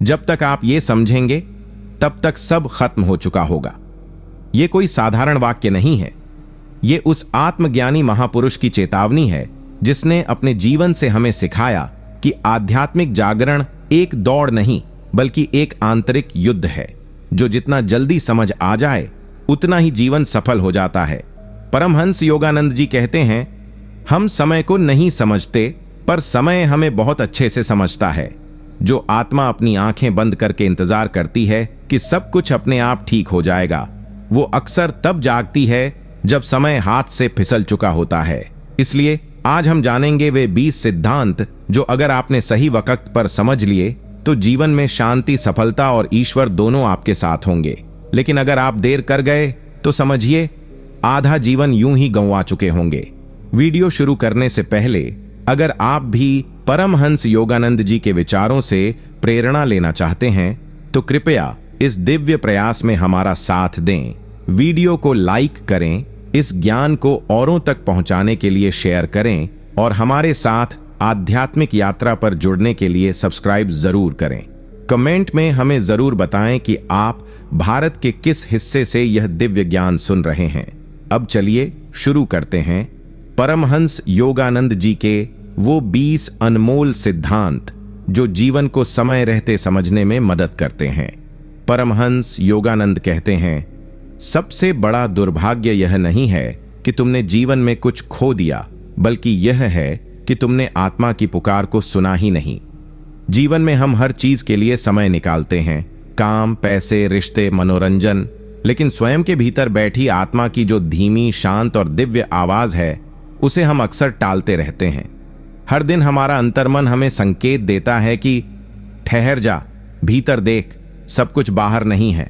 जब तक आप ये समझेंगे तब तक सब खत्म हो चुका होगा। ये कोई साधारण वाक्य नहीं है, ये उस आत्मज्ञानी महापुरुष की चेतावनी है जिसने अपने जीवन से हमें सिखाया कि आध्यात्मिक जागरण एक दौड़ नहीं बल्कि एक आंतरिक युद्ध है, जो जितना जल्दी समझ आ जाए उतना ही जीवन सफल हो जाता है। परमहंस योगानंद जी कहते हैं, हम समय को नहीं समझते पर समय हमें बहुत अच्छे से समझता है। जो आत्मा अपनी आंखें बंद करके इंतजार करती है कि सब कुछ अपने आप ठीक हो जाएगा, वो अक्सर तब जागती है जब समय हाथ से फिसल चुका होता है। इसलिए आज हम जानेंगे वे 20 सिद्धांत जो अगर आपने सही वक्त पर समझ लिए तो जीवन में शांति, सफलता और ईश्वर दोनों आपके साथ होंगे। लेकिन अगर आप देर कर गए तो समझिए आधा जीवन यूं ही गंवा चुके होंगे। वीडियो शुरू करने से पहले अगर आप भी परमहंस योगानंद जी के विचारों से प्रेरणा लेना चाहते हैं तो कृपया इस दिव्य प्रयास में हमारा साथ दें। वीडियो को लाइक करें, इस ज्ञान को औरों तक पहुंचाने के लिए शेयर करें और हमारे साथ आध्यात्मिक यात्रा पर जुड़ने के लिए सब्सक्राइब जरूर करें। कमेंट में हमें जरूर बताएं कि आप भारत के किस हिस्से से यह दिव्य ज्ञान सुन रहे हैं। अब चलिए शुरू करते हैं परमहंस योगानंद जी के वो 20 अनमोल सिद्धांत जो जीवन को समय रहते समझने में मदद करते हैं। परमहंस योगानंद कहते हैं, सबसे बड़ा दुर्भाग्य यह नहीं है कि तुमने जीवन में कुछ खो दिया, बल्कि यह है कि तुमने आत्मा की पुकार को सुना ही नहीं। जीवन में हम हर चीज के लिए समय निकालते हैं, काम, पैसे, रिश्ते, मनोरंजन, लेकिन स्वयं के भीतर बैठी आत्मा की जो धीमी, शांत और दिव्य आवाज है उसे हम अक्सर टालते रहते हैं। हर दिन हमारा अंतर्मन हमें संकेत देता है कि ठहर जा, भीतर देख, सब कुछ बाहर नहीं है।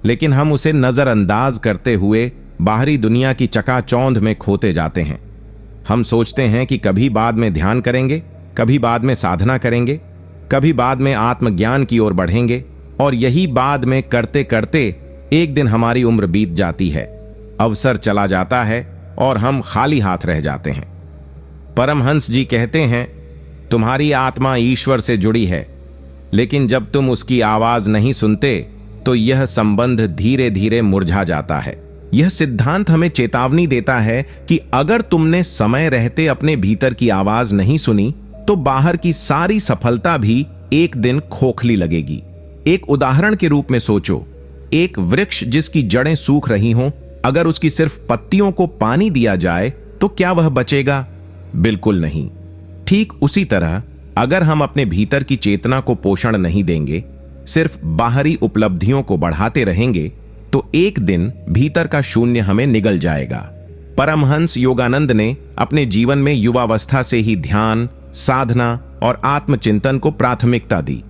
लेकिन हम उसे नजरअंदाज करते हुए बाहरी दुनिया की चकाचौंध में खोते जाते हैं। हम सोचते हैं कि कभी बाद में ध्यान करेंगे, कभी बाद में साधना करेंगे, कभी बाद में आत्मज्ञान की ओर बढ़ेंगे, और यही बाद में करते करते एक दिन हमारी उम्र बीत जाती है, अवसर चला जाता है और हम खाली हाथ रह जाते हैं। परमहंस जी कहते हैं, तुम्हारी आत्मा ईश्वर से जुड़ी है, लेकिन जब तुम उसकी आवाज नहीं सुनते तो यह संबंध धीरे धीरे मुरझा जाता है। यह सिद्धांत हमें चेतावनी देता है कि अगर तुमने समय रहते अपने भीतर की आवाज नहीं सुनी तो बाहर की सारी सफलता भी एक दिन खोखली लगेगी। एक उदाहरण के रूप में सोचो, एक वृक्ष जिसकी जड़ें सूख रही हों, अगर उसकी सिर्फ पत्तियों को पानी दिया जाए तो क्या वह बचेगा? बिल्कुल नहीं। ठीक उसी तरह अगर हम अपने भीतर की चेतना को पोषण नहीं देंगे, सिर्फ बाहरी उपलब्धियों को बढ़ाते रहेंगे, तो एक दिन भीतर का शून्य हमें निगल जाएगा। परमहंस योगानंद ने अपने जीवन में युवावस्था से ही ध्यान, साधना और आत्मचिंतन को प्राथमिकता दी,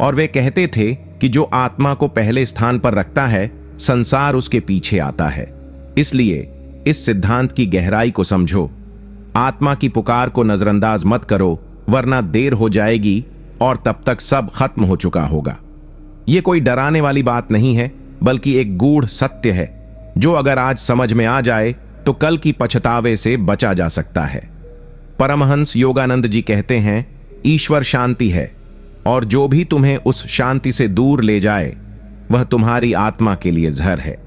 और वे कहते थे कि जो आत्मा को पहले स्थान पर रखता है, संसार उसके पीछे आता है। इसलिए इस सिद्धांत की गहराई को समझो। आत्मा की पुकार को नजरअंदाज मत करो, वरना देर हो जाएगी और तब तक सब खत्म हो चुका होगा। यह कोई डराने वाली बात नहीं है, बल्कि एक गूढ़ सत्य है जो अगर आज समझ में आ जाए तो कल की पछतावे से बचा जा सकता है। परमहंस योगानंद जी कहते हैं, ईश्वर शांति है, और जो भी तुम्हें उस शांति से दूर ले जाए वह तुम्हारी आत्मा के लिए जहर है।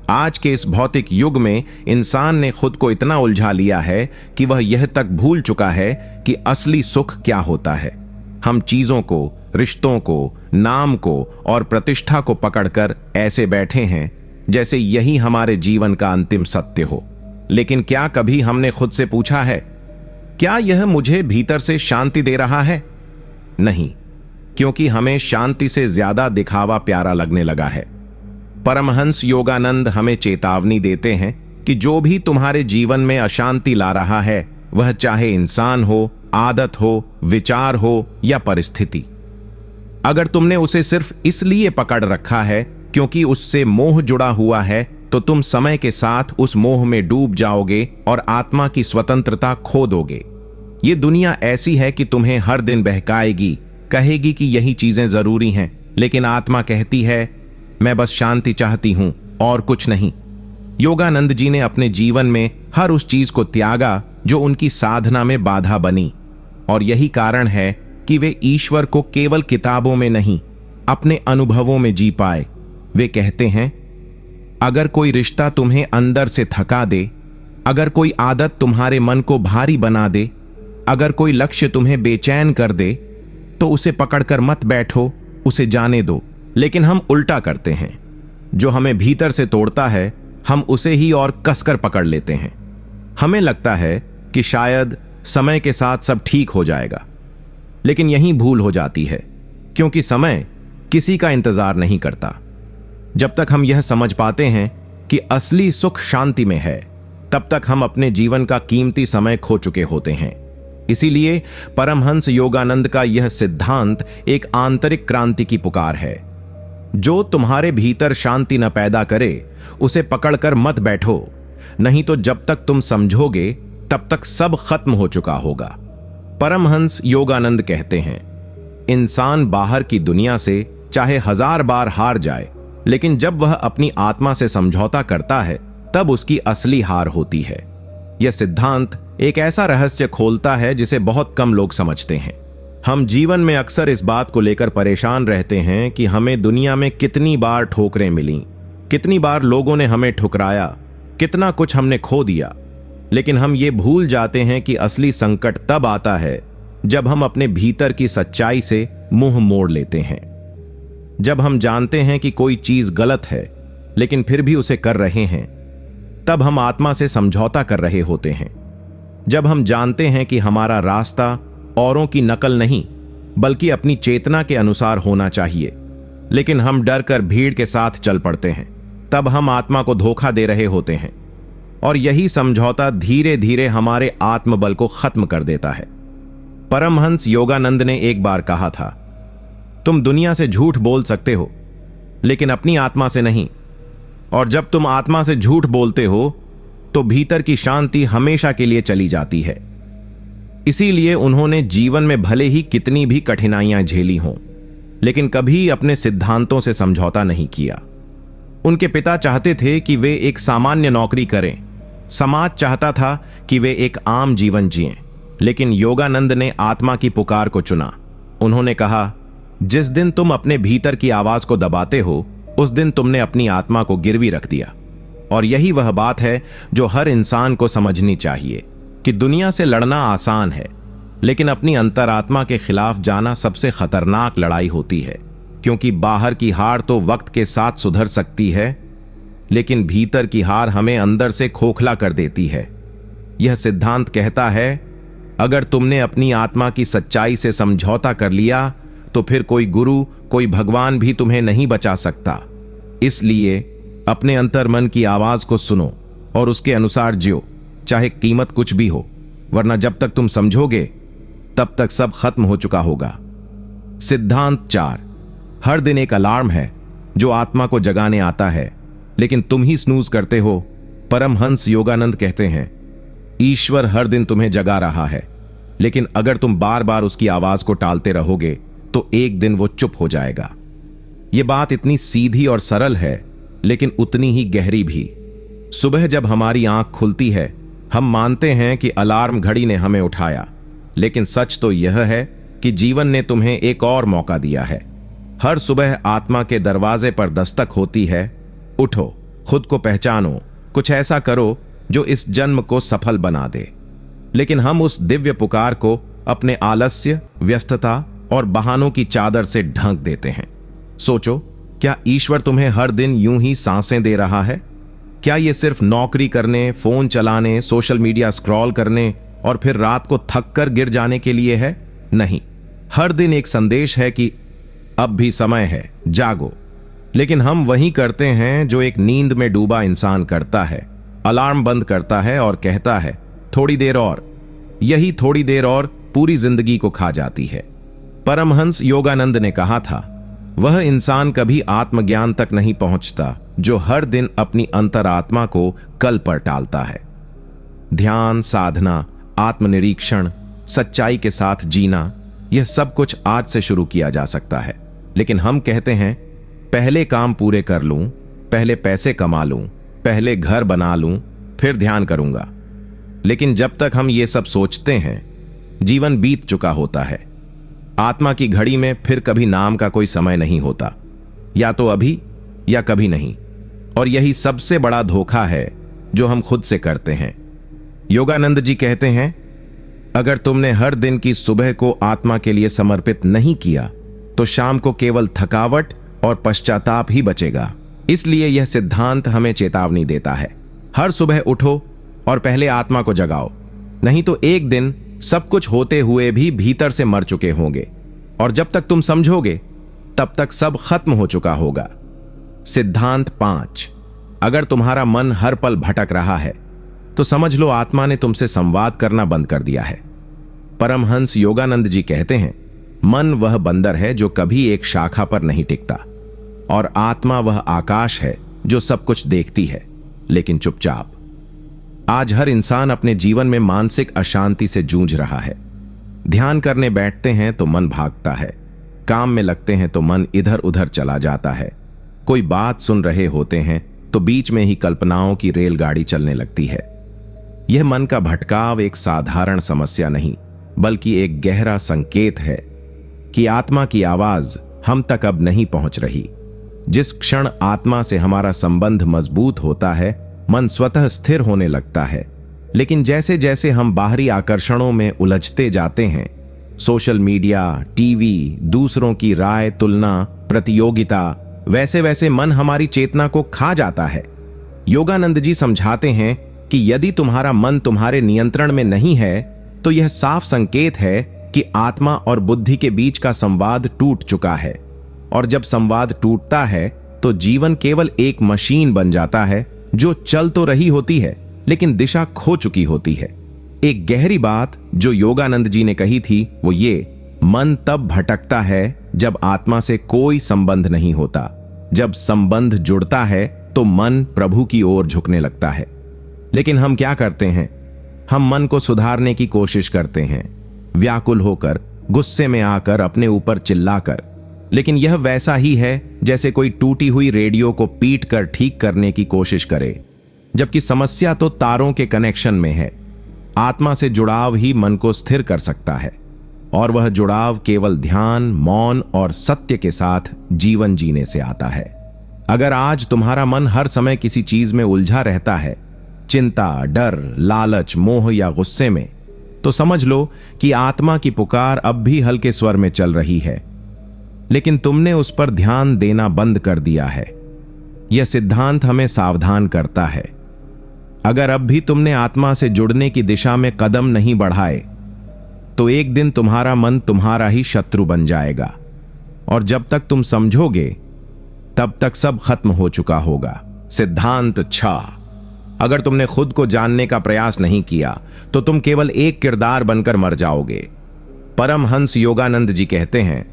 आज के इस भौतिक युग में इंसान ने खुद को इतना उलझा लिया है कि वह यह तक भूल चुका है कि असली सुख क्या होता है। हम चीजों को, रिश्तों को, नाम को और प्रतिष्ठा को पकड़कर ऐसे बैठे हैं जैसे यही हमारे जीवन का अंतिम सत्य हो। लेकिन क्या कभी हमने खुद से पूछा है, क्या यह मुझे भीतर से शांति दे रहा है? नहीं, क्योंकि हमें शांति से ज्यादा दिखावा प्यारा लगने लगा है। परमहंस योगानंद हमें चेतावनी देते हैं कि जो भी तुम्हारे जीवन में अशांति ला रहा है, वह चाहे इंसान हो, आदत हो, विचार हो या परिस्थिति, अगर तुमने उसे सिर्फ इसलिए पकड़ रखा है क्योंकि उससे मोह जुड़ा हुआ है, तो तुम समय के साथ उस मोह में डूब जाओगे और आत्मा की स्वतंत्रता खो दोगे। ये दुनिया ऐसी है कि तुम्हें हर दिन बहकाएगी, कहेगी कि यही चीजें जरूरी हैं, लेकिन आत्मा कहती है, मैं बस शांति चाहती हूं और कुछ नहीं। योगानंद जी ने अपने जीवन में हर उस चीज को त्यागा जो उनकी साधना में बाधा बनी, और यही कारण है कि वे ईश्वर को केवल किताबों में नहीं अपने अनुभवों में जी पाए। वे कहते हैं, अगर कोई रिश्ता तुम्हें अंदर से थका दे, अगर कोई आदत तुम्हारे मन को भारी बना दे, अगर कोई लक्ष्य तुम्हें बेचैन कर दे, तो उसे पकड़कर मत बैठो, उसे जाने दो। लेकिन हम उल्टा करते हैं। जो हमें भीतर से तोड़ता है, हम उसे ही और कसकर पकड़ लेते हैं। हमें लगता है कि शायद समय के साथ सब ठीक हो जाएगा, लेकिन यही भूल हो जाती है, क्योंकि समय किसी का इंतजार नहीं करता। जब तक हम यह समझ पाते हैं कि असली सुख शांति में है, तब तक हम अपने जीवन का कीमती समय खो चुके होते हैं। इसीलिए परमहंस योगानंद का यह सिद्धांत एक आंतरिक क्रांति की पुकार है। जो तुम्हारे भीतर शांति न पैदा करे, उसे पकड़कर मत बैठो, नहीं तो जब तक तुम समझोगे तब तक सब खत्म हो चुका होगा। परमहंस योगानंद कहते हैं, इंसान बाहर की दुनिया से चाहे 1000 बार हार जाए, लेकिन जब वह अपनी आत्मा से समझौता करता है, तब उसकी असली हार होती है। यह सिद्धांत एक ऐसा रहस्य खोलता है जिसे बहुत कम लोग समझते हैं। हम जीवन में अक्सर इस बात को लेकर परेशान रहते हैं कि हमें दुनिया में कितनी बार ठोकरें मिली, कितनी बार लोगों ने हमें ठुकराया, कितना कुछ हमने खो दिया। लेकिन हम ये भूल जाते हैं कि असली संकट तब आता है जब हम अपने भीतर की सच्चाई से मुंह मोड़ लेते हैं। जब हम जानते हैं कि कोई चीज गलत है, लेकिन फिर भी उसे कर रहे हैं, तब हम आत्मा से समझौता कर रहे होते हैं। जब हम जानते हैं कि हमारा रास्ता औरों की नकल नहीं, बल्कि अपनी चेतना के अनुसार होना चाहिए, लेकिन हम डर कर भीड़ के साथ चल पड़ते हैं, तब हम आत्मा को धोखा दे रहे होते हैं। और यही समझौता धीरे धीरे हमारे आत्मबल को खत्म कर देता है। परमहंस योगानंद ने एक बार कहा था, तुम दुनिया से झूठ बोल सकते हो, लेकिन अपनी आत्मा से नहीं। और जब तुम आत्मा से झूठ बोलते हो, तो भीतर की शांति हमेशा के लिए चली जाती है। इसीलिए उन्होंने जीवन में भले ही कितनी भी कठिनाइयां झेली हों, लेकिन कभी अपने सिद्धांतों से समझौता नहीं किया। उनके पिता चाहते थे कि वे एक सामान्य नौकरी करें, समाज चाहता था कि वे एक आम जीवन जिएं, लेकिन योगानंद ने आत्मा की पुकार को चुना। उन्होंने कहा, जिस दिन तुम अपने भीतर की आवाज को दबाते हो, उस दिन तुमने अपनी आत्मा को गिरवी रख दिया। और यही वह बात है जो हर इंसान को समझनी चाहिए कि दुनिया से लड़ना आसान है, लेकिन अपनी अंतरात्मा के खिलाफ जाना सबसे खतरनाक लड़ाई होती है। क्योंकि बाहर की हार तो वक्त के साथ सुधर सकती है, लेकिन भीतर की हार हमें अंदर से खोखला कर देती है। यह सिद्धांत कहता है, अगर तुमने अपनी आत्मा की सच्चाई से समझौता कर लिया, तो फिर कोई गुरु, कोई भगवान भी तुम्हें नहीं बचा सकता। इसलिए अपने अंतर्मन की आवाज को सुनो और उसके अनुसार जियो, चाहे कीमत कुछ भी हो, वरना जब तक तुम समझोगे तब तक सब खत्म हो चुका होगा। सिद्धांत 4, हर दिन एक अलार्म है जो आत्मा को जगाने आता है, लेकिन तुम ही स्नूज करते हो। परमहंस योगानंद कहते हैं, ईश्वर हर दिन तुम्हें जगा रहा है, लेकिन अगर तुम बार बार उसकी आवाज को टालते रहोगे तो एक दिन वो चुप हो जाएगा। यह बात इतनी सीधी और सरल है, लेकिन उतनी ही गहरी भी। सुबह जब हमारी आंख खुलती है, हम मानते हैं कि अलार्म घड़ी ने हमें उठाया, लेकिन सच तो यह है कि जीवन ने तुम्हें एक और मौका दिया है। हर सुबह आत्मा के दरवाजे पर दस्तक होती है, उठो, खुद को पहचानो, कुछ ऐसा करो जो इस जन्म को सफल बना दे। लेकिन हम उस दिव्य पुकार को अपने आलस्य, व्यस्तता और बहानों की चादर से ढक देते हैं। सोचो, क्या ईश्वर तुम्हें हर दिन यूं ही सांसें दे रहा है? क्या ये सिर्फ नौकरी करने, फोन चलाने, सोशल मीडिया स्क्रॉल करने और फिर रात को थक कर गिर जाने के लिए है? नहीं, हर दिन एक संदेश है कि अब भी समय है, जागो। लेकिन हम वही करते हैं जो एक नींद में डूबा इंसान करता है। अलार्म बंद करता है और कहता है, थोड़ी देर और। यही थोड़ी देर और पूरी जिंदगी को खा जाती है। परमहंस योगानंद ने कहा था, वह इंसान कभी आत्मज्ञान तक नहीं पहुंचता जो हर दिन अपनी अंतरात्मा को कल पर टालता है। ध्यान, साधना, आत्मनिरीक्षण, सच्चाई के साथ जीना, यह सब कुछ आज से शुरू किया जा सकता है। लेकिन हम कहते हैं, पहले काम पूरे कर लूं, पहले पैसे कमा लूं, पहले घर बना लूं, फिर ध्यान करूंगा। लेकिन जब तक हम ये सब सोचते हैं, जीवन बीत चुका होता है। आत्मा की घड़ी में फिर कभी नाम का कोई समय नहीं होता, या तो अभी या कभी नहीं। और यही सबसे बड़ा धोखा है जो हम खुद से करते हैं। योगानंद जी कहते हैं, अगर तुमने हर दिन की सुबह को आत्मा के लिए समर्पित नहीं किया तो शाम को केवल थकावट और पश्चाताप ही बचेगा। इसलिए यह सिद्धांत हमें चेतावनी देता है, हर सुबह उठो और पहले आत्मा को जगाओ, नहीं तो एक दिन सब कुछ होते हुए भी भीतर से मर चुके होंगे, और जब तक तुम समझोगे तब तक सब खत्म हो चुका होगा। सिद्धांत 5, अगर तुम्हारा मन हर पल भटक रहा है तो समझ लो आत्मा ने तुमसे संवाद करना बंद कर दिया है। परमहंस योगानंद जी कहते हैं, मन वह बंदर है जो कभी एक शाखा पर नहीं टिकता, और आत्मा वह आकाश है जो सब कुछ देखती है लेकिन चुपचाप। आज हर इंसान अपने जीवन में मानसिक अशांति से जूझ रहा है। ध्यान करने बैठते हैं तो मन भागता है, काम में लगते हैं तो मन इधर उधर चला जाता है, कोई बात सुन रहे होते हैं तो बीच में ही कल्पनाओं की रेलगाड़ी चलने लगती है। यह मन का भटकाव एक साधारण समस्या नहीं, बल्कि एक गहरा संकेत है कि आत्मा की आवाज हम तक अब नहीं पहुंच रही। जिस क्षण आत्मा से हमारा संबंध मजबूत होता है, मन स्वतः स्थिर होने लगता है। लेकिन जैसे जैसे हम बाहरी आकर्षणों में उलझते जाते हैं, सोशल मीडिया, टीवी, दूसरों की राय, तुलना, प्रतियोगिता, वैसे वैसे मन हमारी चेतना को खा जाता है। योगानंद जी समझाते हैं कि यदि तुम्हारा मन तुम्हारे नियंत्रण में नहीं है तो यह साफ संकेत है कि आत्मा और बुद्धि के बीच का संवाद टूट चुका है। और जब संवाद टूटता है तो जीवन केवल एक मशीन बन जाता है जो चल तो रही होती है लेकिन दिशा खो चुकी होती है। एक गहरी बात जो योगानंद जी ने कही थी वो ये, मन तब भटकता है जब आत्मा से कोई संबंध नहीं होता। जब संबंध जुड़ता है तो मन प्रभु की ओर झुकने लगता है। लेकिन हम क्या करते हैं? हम मन को सुधारने की कोशिश करते हैं, व्याकुल होकर, गुस्से में आकर, अपने ऊपर चिल्लाकर। लेकिन यह वैसा ही है जैसे कोई टूटी हुई रेडियो को पीट कर ठीक करने की कोशिश करे, जबकि समस्या तो तारों के कनेक्शन में है। आत्मा से जुड़ाव ही मन को स्थिर कर सकता है, और वह जुड़ाव केवल ध्यान, मौन और सत्य के साथ जीवन जीने से आता है। अगर आज तुम्हारा मन हर समय किसी चीज में उलझा रहता है, चिंता, डर, लालच, मोह या गुस्से में, तो समझ लो कि आत्मा की पुकार अब भी हल्के स्वर में चल रही है, लेकिन तुमने उस पर ध्यान देना बंद कर दिया है। यह सिद्धांत हमें सावधान करता है। अगर अब भी तुमने आत्मा से जुड़ने की दिशा में कदम नहीं बढ़ाए तो एक दिन तुम्हारा मन तुम्हारा ही शत्रु बन जाएगा, और जब तक तुम समझोगे तब तक सब खत्म हो चुका होगा। सिद्धांत 6, अगर तुमने खुद को जानने का प्रयास नहीं किया तो तुम केवल एक किरदार बनकर मर जाओगे। परमहंस योगानंद जी कहते हैं,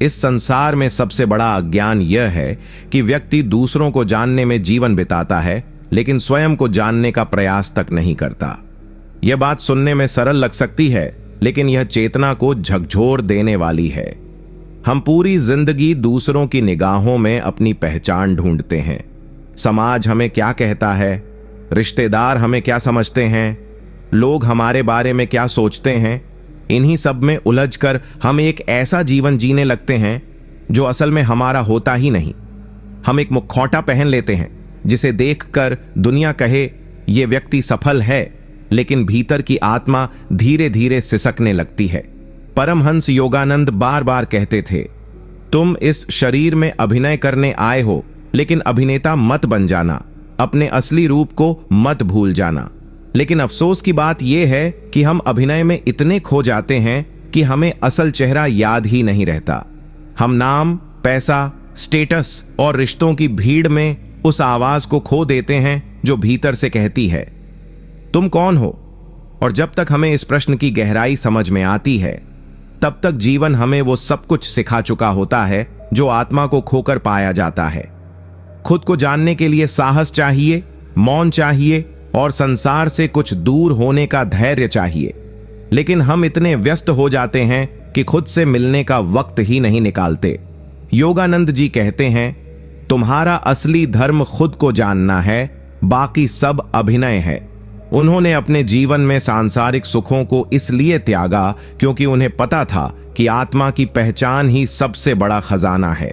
इस संसार में सबसे बड़ा अज्ञान यह है कि व्यक्ति दूसरों को जानने में जीवन बिताता है लेकिन स्वयं को जानने का प्रयास तक नहीं करता। यह बात सुनने में सरल लग सकती है, लेकिन यह चेतना को झकझोर देने वाली है। हम पूरी जिंदगी दूसरों की निगाहों में अपनी पहचान ढूंढते हैं। समाज हमें क्या कहता है, रिश्तेदार हमें क्या समझते हैं, लोग हमारे बारे में क्या सोचते हैं, इन्हीं सब में उलझकर हम एक ऐसा जीवन जीने लगते हैं जो असल में हमारा होता ही नहीं। हम एक मुखौटा पहन लेते हैं जिसे देखकर दुनिया कहे ये व्यक्ति सफल है, लेकिन भीतर की आत्मा धीरे धीरे सिसकने लगती है। परमहंस योगानंद बार बार कहते थे, तुम इस शरीर में अभिनय करने आए हो, लेकिन अभिनेता मत बन जाना, अपने असली रूप को मत भूल जाना। लेकिन अफसोस की बात यह है कि हम अभिनय में इतने खो जाते हैं कि हमें असल चेहरा याद ही नहीं रहता। हम नाम, पैसा, स्टेटस और रिश्तों की भीड़ में उस आवाज को खो देते हैं जो भीतर से कहती है, तुम कौन हो? और जब तक हमें इस प्रश्न की गहराई समझ में आती है, तब तक जीवन हमें वो सब कुछ सिखा चुका होता है जो आत्मा को खोकर पाया जाता है। खुद को जानने के लिए साहस चाहिए, मौन चाहिए और संसार से कुछ दूर होने का धैर्य चाहिए। लेकिन हम इतने व्यस्त हो जाते हैं कि खुद से मिलने का वक्त ही नहीं निकालते। योगानंद जी कहते हैं, तुम्हारा असली धर्म खुद को जानना है, बाकी सब अभिनय है। उन्होंने अपने जीवन में सांसारिक सुखों को इसलिए त्यागा क्योंकि उन्हें पता था कि आत्मा की पहचान ही सबसे बड़ा खजाना है।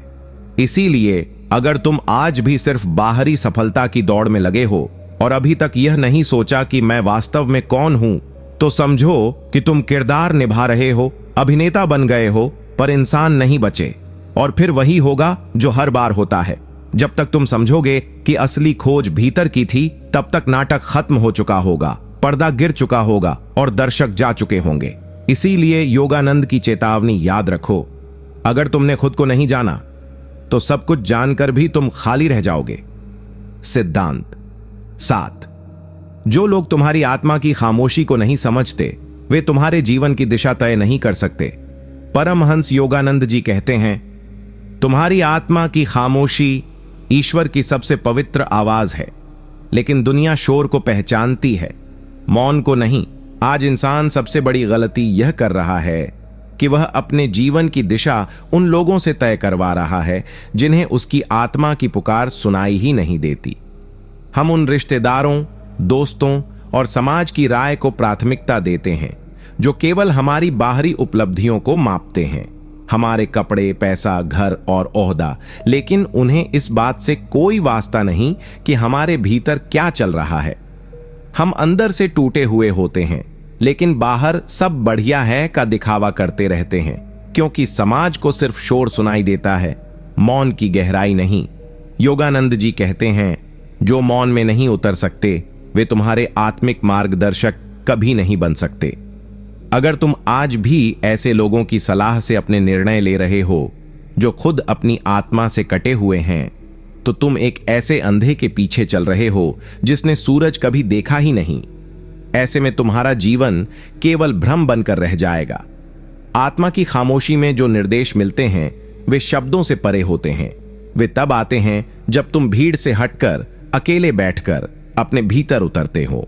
इसीलिए अगर तुम आज भी सिर्फ बाहरी सफलता की दौड़ में लगे हो और अभी तक यह नहीं सोचा कि मैं वास्तव में कौन हूं, तो समझो कि तुम किरदार निभा रहे हो, अभिनेता बन गए हो, पर इंसान नहीं बचे। और फिर वही होगा जो हर बार होता है। जब तक तुम समझोगे कि असली खोज भीतर की थी, तब तक नाटक खत्म हो चुका होगा, पर्दा गिर चुका होगा और दर्शक जा चुके होंगे। इसीलिए योगानंद की चेतावनी याद रखो, अगर तुमने खुद को नहीं जाना तो सब कुछ जानकर भी तुम खाली रह जाओगे। सिद्धांत 7। जो लोग तुम्हारी आत्मा की खामोशी को नहीं समझते, वे तुम्हारे जीवन की दिशा तय नहीं कर सकते। परमहंस योगानंद जी कहते हैं, तुम्हारी आत्मा की खामोशी ईश्वर की सबसे पवित्र आवाज है, लेकिन दुनिया शोर को पहचानती है, मौन को नहीं। आज इंसान सबसे बड़ी गलती यह कर रहा है कि वह अपने जीवन की दिशा उन लोगों से तय करवा रहा है जिन्हें उसकी आत्मा की पुकार सुनाई ही नहीं देती। हम उन रिश्तेदारों, दोस्तों और समाज की राय को प्राथमिकता देते हैं जो केवल हमारी बाहरी उपलब्धियों को मापते हैं, हमारे कपड़े, पैसा, घर और ओहदा, लेकिन उन्हें इस बात से कोई वास्ता नहीं कि हमारे भीतर क्या चल रहा है। हम अंदर से टूटे हुए होते हैं, लेकिन बाहर सब बढ़िया है का दिखावा करते रहते हैं, क्योंकि समाज को सिर्फ शोर सुनाई देता है, मौन की गहराई नहीं। योगानंद जी कहते हैं, जो मौन में नहीं उतर सकते, वे तुम्हारे आत्मिक मार्गदर्शक कभी नहीं बन सकते। अगर तुम आज भी ऐसे लोगों की सलाह से अपने निर्णय ले रहे हो जो खुद अपनी आत्मा से कटे हुए हैं, तो तुम एक ऐसे अंधे के पीछे चल रहे हो जिसने सूरज कभी देखा ही नहीं। ऐसे में तुम्हारा जीवन केवल भ्रम बनकर रह जाएगा। आत्मा की खामोशी में जो निर्देश मिलते हैं वे शब्दों से परे होते हैं। वे तब आते हैं जब तुम भीड़ से हटकर अकेले बैठकर अपने भीतर उतरते हो।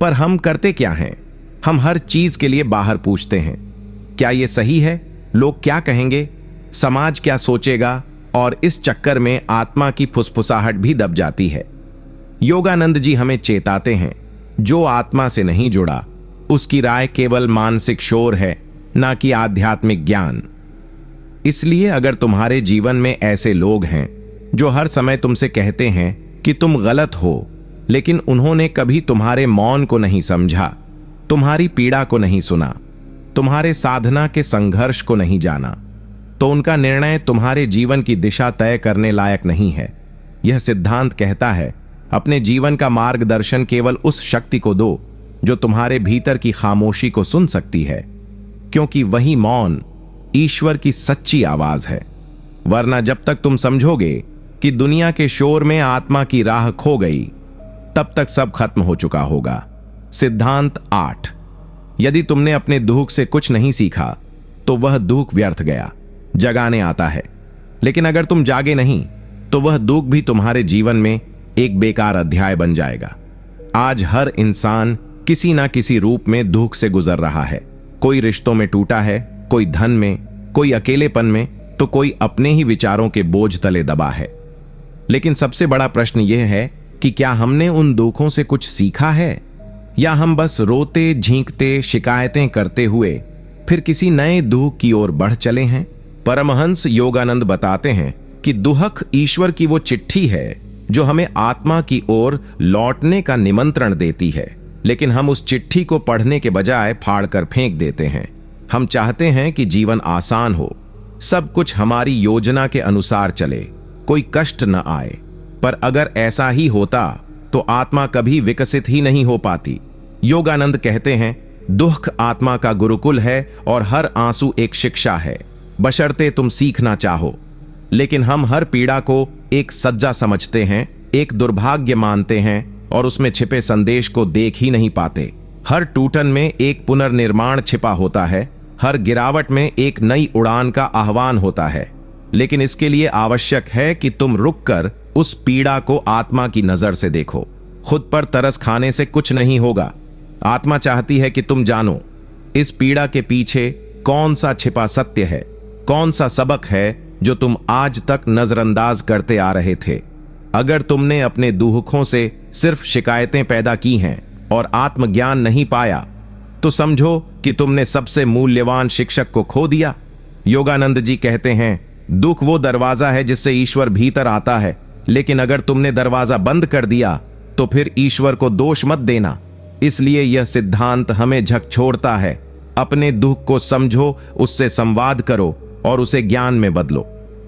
पर हम करते क्या हैं? हम हर चीज के लिए बाहर पूछते हैं, क्या यह सही है? लोग क्या कहेंगे? समाज क्या सोचेगा? और इस चक्कर में आत्मा की फुसफुसाहट भी दब जाती है। योगानंद जी हमें चेताते हैं, जो आत्मा से नहीं जुड़ा उसकी राय केवल मानसिक शोर है, ना कि आध्यात्मिक ज्ञान। इसलिए अगर तुम्हारे जीवन में ऐसे लोग हैं जो हर समय तुमसे कहते हैं कि तुम गलत हो, लेकिन उन्होंने कभी तुम्हारे मौन को नहीं समझा, तुम्हारी पीड़ा को नहीं सुना, तुम्हारे साधना के संघर्ष को नहीं जाना, तो उनका निर्णय तुम्हारे जीवन की दिशा तय करने लायक नहीं है। यह सिद्धांत कहता है, अपने जीवन का मार्गदर्शन केवल उस शक्ति को दो जो तुम्हारे भीतर की खामोशी को सुन सकती है, क्योंकि वही मौन ईश्वर की सच्ची आवाज है। वरना जब तक तुम समझोगे कि दुनिया के शोर में आत्मा की राह खो गई, तब तक सब खत्म हो चुका होगा। सिद्धांत 8। यदि तुमने अपने दुख से कुछ नहीं सीखा तो वह दुख व्यर्थ गया, जगाने आता है। लेकिन अगर तुम जागे नहीं तो वह दुख भी तुम्हारे जीवन में एक बेकार अध्याय बन जाएगा। आज हर इंसान किसी ना किसी रूप में दुख से गुजर रहा है। कोई रिश्तों में टूटा है, कोई धन में, कोई अकेलेपन में, तो कोई अपने ही विचारों के बोझ तले दबा है। लेकिन सबसे बड़ा प्रश्न यह है कि क्या हमने उन दुखों से कुछ सीखा है, या हम बस रोते झींकते शिकायतें करते हुए फिर किसी नए दुख की ओर बढ़ चले हैं? परमहंस योगानंद बताते हैं कि दुहक ईश्वर की वो चिट्ठी है जो हमें आत्मा की ओर लौटने का निमंत्रण देती है, लेकिन हम उस चिट्ठी को पढ़ने के बजाय फाड़कर फेंक देते हैं। हम चाहते हैं कि जीवन आसान हो, सब कुछ हमारी योजना के अनुसार चले, कोई कष्ट न आए। पर अगर ऐसा ही होता तो आत्मा कभी विकसित ही नहीं हो पाती। योगानंद कहते हैं, दुख आत्मा का गुरुकुल है और हर आंसू एक शिक्षा है, बशर्ते तुम सीखना चाहो। लेकिन हम हर पीड़ा को एक सज्जा समझते हैं, एक दुर्भाग्य मानते हैं और उसमें छिपे संदेश को देख ही नहीं पाते। हर टूटन में एक पुनर्निर्माण छिपा होता है, हर गिरावट में एक नई उड़ान का आह्वान होता है। लेकिन इसके लिए आवश्यक है कि तुम रुककर उस पीड़ा को आत्मा की नजर से देखो। खुद पर तरस खाने से कुछ नहीं होगा। आत्मा चाहती है कि तुम जानो इस पीड़ा के पीछे कौन सा छिपा सत्य है, कौन सा सबक है जो तुम आज तक नजरअंदाज करते आ रहे थे। अगर तुमने अपने दुखों से सिर्फ शिकायतें पैदा की हैं, और आत्मज्ञान नहीं पाया तो समझो कि तुमने सबसे मूल्यवान शिक्षक को खो दिया। योगानंद जी कहते हैं, दुख वो दरवाजा है जिससे ईश्वर भीतर आता है, लेकिन अगर तुमने दरवाजा बंद कर दिया तो फिर ईश्वर को दोष मत देना। इसलिए यह सिद्धांत हमें झकझोरता है, अपने दुख को समझो, उससे संवाद करो और उसे ज्ञान में बदलो।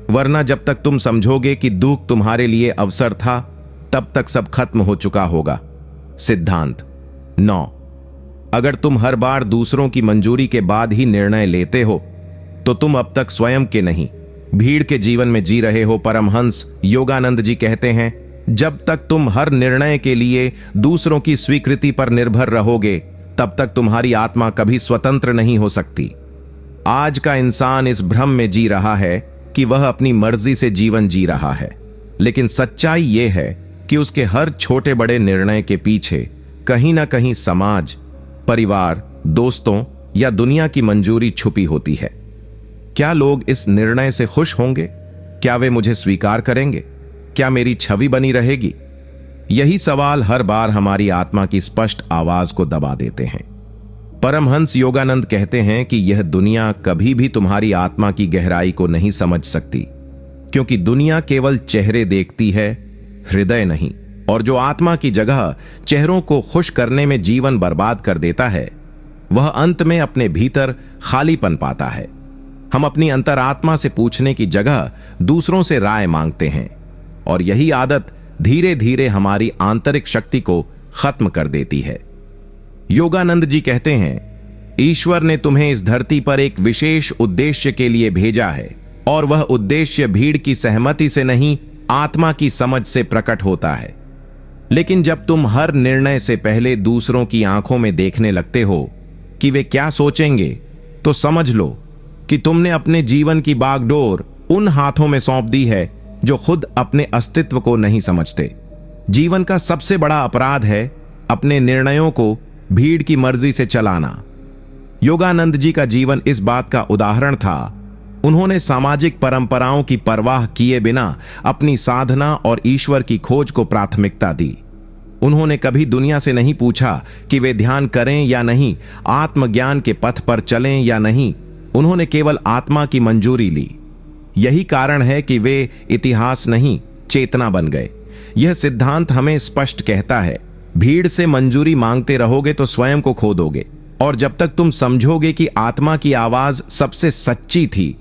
वरना जब तक तुम समझोगे कि दुख तुम्हारे लिए अवसर था, तब तक सब खत्म हो चुका होगा। सिद्धांत 9। अगर तुम हर बार दूसरों की मंजूरी के बाद ही निर्णय लेते हो तो तुम अब तक स्वयं के नहीं, भीड़ के जीवन में जी रहे हो। परमहंस योगानंद जी कहते हैं, जब तक तुम हर निर्णय के लिए दूसरों की स्वीकृति पर निर्भर रहोगे, तब तक तुम्हारी आत्मा कभी स्वतंत्र नहीं हो सकती। आज का इंसान इस भ्रम में जी रहा है कि वह अपनी मर्जी से जीवन जी रहा है, लेकिन सच्चाई यह है कि उसके हर छोटे बड़े निर्णय के पीछे कहीं ना कहीं समाज, परिवार, दोस्तों या दुनिया की मंजूरी छुपी होती है। क्या लोग इस निर्णय से खुश होंगे? क्या वे मुझे स्वीकार करेंगे? क्या मेरी छवि बनी रहेगी? यही सवाल हर बार हमारी आत्मा की स्पष्ट आवाज को दबा देते हैं। परमहंस योगानंद कहते हैं कि यह दुनिया कभी भी तुम्हारी आत्मा की गहराई को नहीं समझ सकती, क्योंकि दुनिया केवल चेहरे देखती है, हृदय नहीं। और जो आत्मा की जगह चेहरों को खुश करने में जीवन बर्बाद कर देता है, वह अंत में अपने भीतर खालीपन पाता है। हम अपनी अंतरात्मा से पूछने की जगह दूसरों से राय मांगते हैं, और यही आदत धीरे धीरे हमारी आंतरिक शक्ति को खत्म कर देती है। योगानंद जी कहते हैं, ईश्वर ने तुम्हें इस धरती पर एक विशेष उद्देश्य के लिए भेजा है, और वह उद्देश्य भीड़ की सहमति से नहीं, आत्मा की समझ से प्रकट होता है। लेकिन जब तुम हर निर्णय से पहले दूसरों की आंखों में देखने लगते हो कि वे क्या सोचेंगे, तो समझ लो कि तुमने अपने जीवन की बागडोर उन हाथों में सौंप दी है जो खुद अपने अस्तित्व को नहीं समझते। जीवन का सबसे बड़ा अपराध है अपने निर्णयों को भीड़ की मर्जी से चलाना। योगानंद जी का जीवन इस बात का उदाहरण था। उन्होंने सामाजिक परंपराओं की परवाह किए बिना अपनी साधना और ईश्वर की खोज को प्राथमिकता दी। उन्होंने कभी दुनिया से नहीं पूछा कि वे ध्यान करें या नहीं, आत्मज्ञान के पथ पर चलें या नहीं। उन्होंने केवल आत्मा की मंजूरी ली। यही कारण है कि वे इतिहास नहीं, चेतना बन गए। यह सिद्धांत हमें स्पष्ट कहता है, भीड़ से मंजूरी मांगते रहोगे तो स्वयं को खो दोगे, और जब तक तुम समझोगे कि आत्मा की आवाज सबसे सच्ची थी,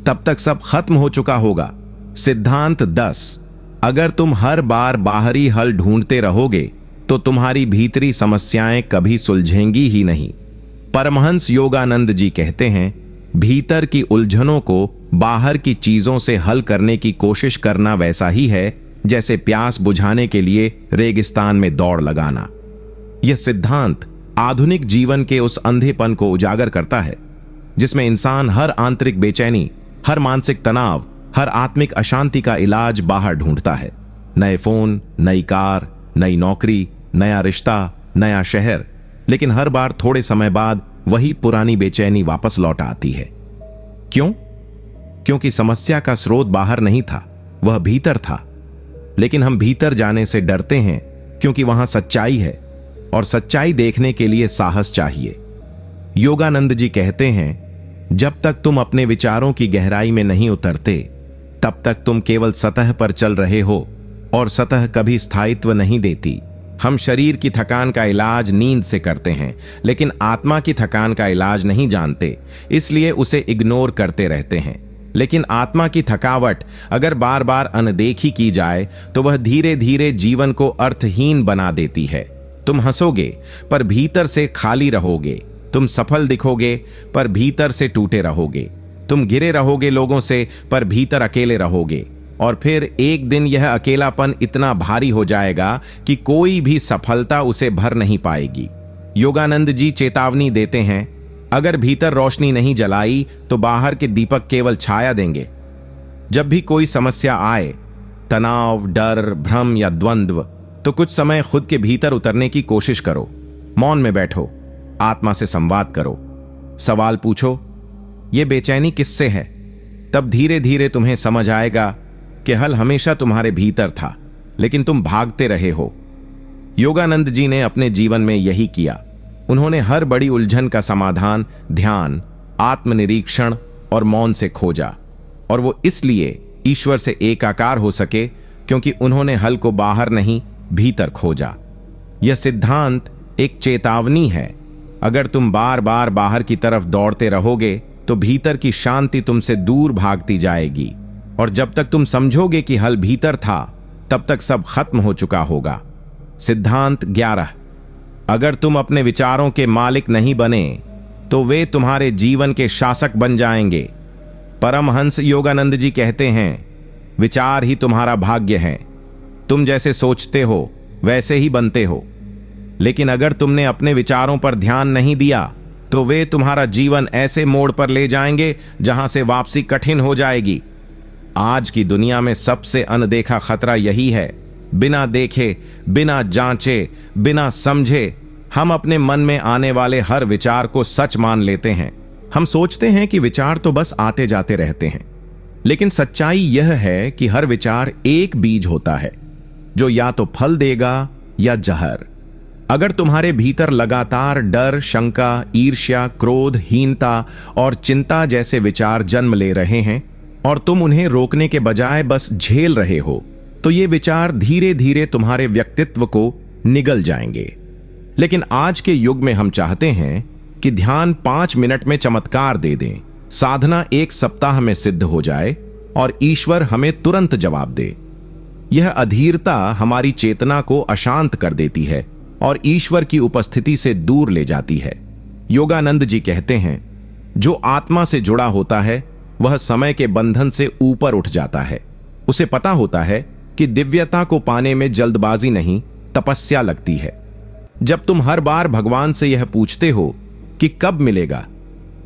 तब तक सब खत्म हो चुका होगा। सिद्धांत 10। अगर तुम हर बार बाहरी हल ढूंढते रहोगे तो तुम्हारी भीतरी समस्याएं कभी सुलझेंगी ही नहीं। परमहंस योगानंद जी कहते हैं, भीतर की उलझनों को बाहर की चीजों से हल करने की कोशिश करना वैसा ही है जैसे प्यास बुझाने के लिए रेगिस्तान में दौड़ लगाना। यह सिद्धांत आधुनिक जीवन के उस अंधेपन को उजागर करता है जिसमें इंसान हर आंतरिक बेचैनी, हर मानसिक तनाव, हर आत्मिक अशांति का इलाज बाहर ढूंढता है। नए फोन, नई कार, नई नौकरी, नया रिश्ता, नया शहर, लेकिन हर बार थोड़े समय बाद वही पुरानी बेचैनी वापस लौट आती है। क्यों? क्योंकि समस्या का स्रोत बाहर नहीं था, वह भीतर था। लेकिन हम भीतर जाने से डरते हैं क्योंकि वहां सच्चाई है, और सच्चाई देखने के लिए साहस चाहिए। योगानंद जी कहते हैं, जब तक तुम अपने विचारों की गहराई में नहीं उतरते, तब तक तुम केवल सतह पर चल रहे हो, और सतह कभी स्थायित्व नहीं देती। हम शरीर की थकान का इलाज नींद से करते हैं, लेकिन आत्मा की थकान का इलाज नहीं जानते, इसलिए उसे इग्नोर करते रहते हैं। लेकिन आत्मा की थकावट अगर बार बार अनदेखी की जाए तो वह धीरे धीरे जीवन को अर्थहीन बना देती है। तुम हंसोगे पर भीतर से खाली रहोगे, तुम सफल दिखोगे पर भीतर से टूटे रहोगे, तुम घिरे रहोगे लोगों से पर भीतर अकेले रहोगे, और फिर एक दिन यह अकेलापन इतना भारी हो जाएगा कि कोई भी सफलता उसे भर नहीं पाएगी। योगानंद जी चेतावनी देते हैं, अगर भीतर रोशनी नहीं जलाई तो बाहर के दीपक केवल छाया देंगे। जब भी कोई समस्या आए, तनाव, डर, भ्रम या द्वंद्व, तो कुछ समय खुद के भीतर उतरने की कोशिश करो। मौन में बैठो, आत्मा से संवाद करो, सवाल पूछो, ये बेचैनी किससे है? तब धीरे धीरे तुम्हें समझ आएगा कि हल हमेशा तुम्हारे भीतर था, लेकिन तुम भागते रहे हो। योगानंद जी ने अपने जीवन में यही किया। उन्होंने हर बड़ी उलझन का समाधान ध्यान, आत्मनिरीक्षण और मौन से खोजा, और वो इसलिए ईश्वर से एकाकार हो सके क्योंकि उन्होंने हल को बाहर नहीं, भीतर खोजा। यह सिद्धांत एक चेतावनी है। अगर तुम बार बार बाहर की तरफ दौड़ते रहोगे तो भीतर की शांति तुमसे दूर भागती जाएगी, और जब तक तुम समझोगे कि हल भीतर था तब तक सब खत्म हो चुका होगा। सिद्धांत 11। अगर तुम अपने विचारों के मालिक नहीं बने तो वे तुम्हारे जीवन के शासक बन जाएंगे। परमहंस योगानंद जी कहते हैं, विचार ही तुम्हारा भाग्य है। तुम जैसे सोचते हो वैसे ही बनते हो। लेकिन अगर तुमने अपने विचारों पर ध्यान नहीं दिया तो वे तुम्हारा जीवन ऐसे मोड़ पर ले जाएंगे जहां से वापसी कठिन हो जाएगी। आज की दुनिया में सबसे अनदेखा खतरा यही है। बिना देखे, बिना जांचे, बिना समझे हम अपने मन में आने वाले हर विचार को सच मान लेते हैं। हम सोचते हैं कि विचार तो बस आते जाते रहते हैं, लेकिन सच्चाई यह है कि हर विचार एक बीज होता है जो या तो फल देगा या जहर। अगर तुम्हारे भीतर लगातार डर, शंका, ईर्ष्या, क्रोध, हीनता और चिंता जैसे विचार जन्म ले रहे हैं और तुम उन्हें रोकने के बजाय बस झेल रहे हो, तो ये विचार धीरे धीरे तुम्हारे व्यक्तित्व को निगल जाएंगे। लेकिन आज के युग में हम चाहते हैं कि ध्यान 5 मिनट में चमत्कार दे दें, साधना 1 सप्ताह में सिद्ध हो जाए और ईश्वर हमें तुरंत जवाब दे। यह अधीरता हमारी चेतना को अशांत कर देती है और ईश्वर की उपस्थिति से दूर ले जाती है। योगानंद जी कहते हैं, जो आत्मा से जुड़ा होता है वह समय के बंधन से ऊपर उठ जाता है। उसे पता होता है कि दिव्यता को पाने में जल्दबाजी नहीं, तपस्या लगती है। जब तुम हर बार भगवान से यह पूछते हो कि कब मिलेगा,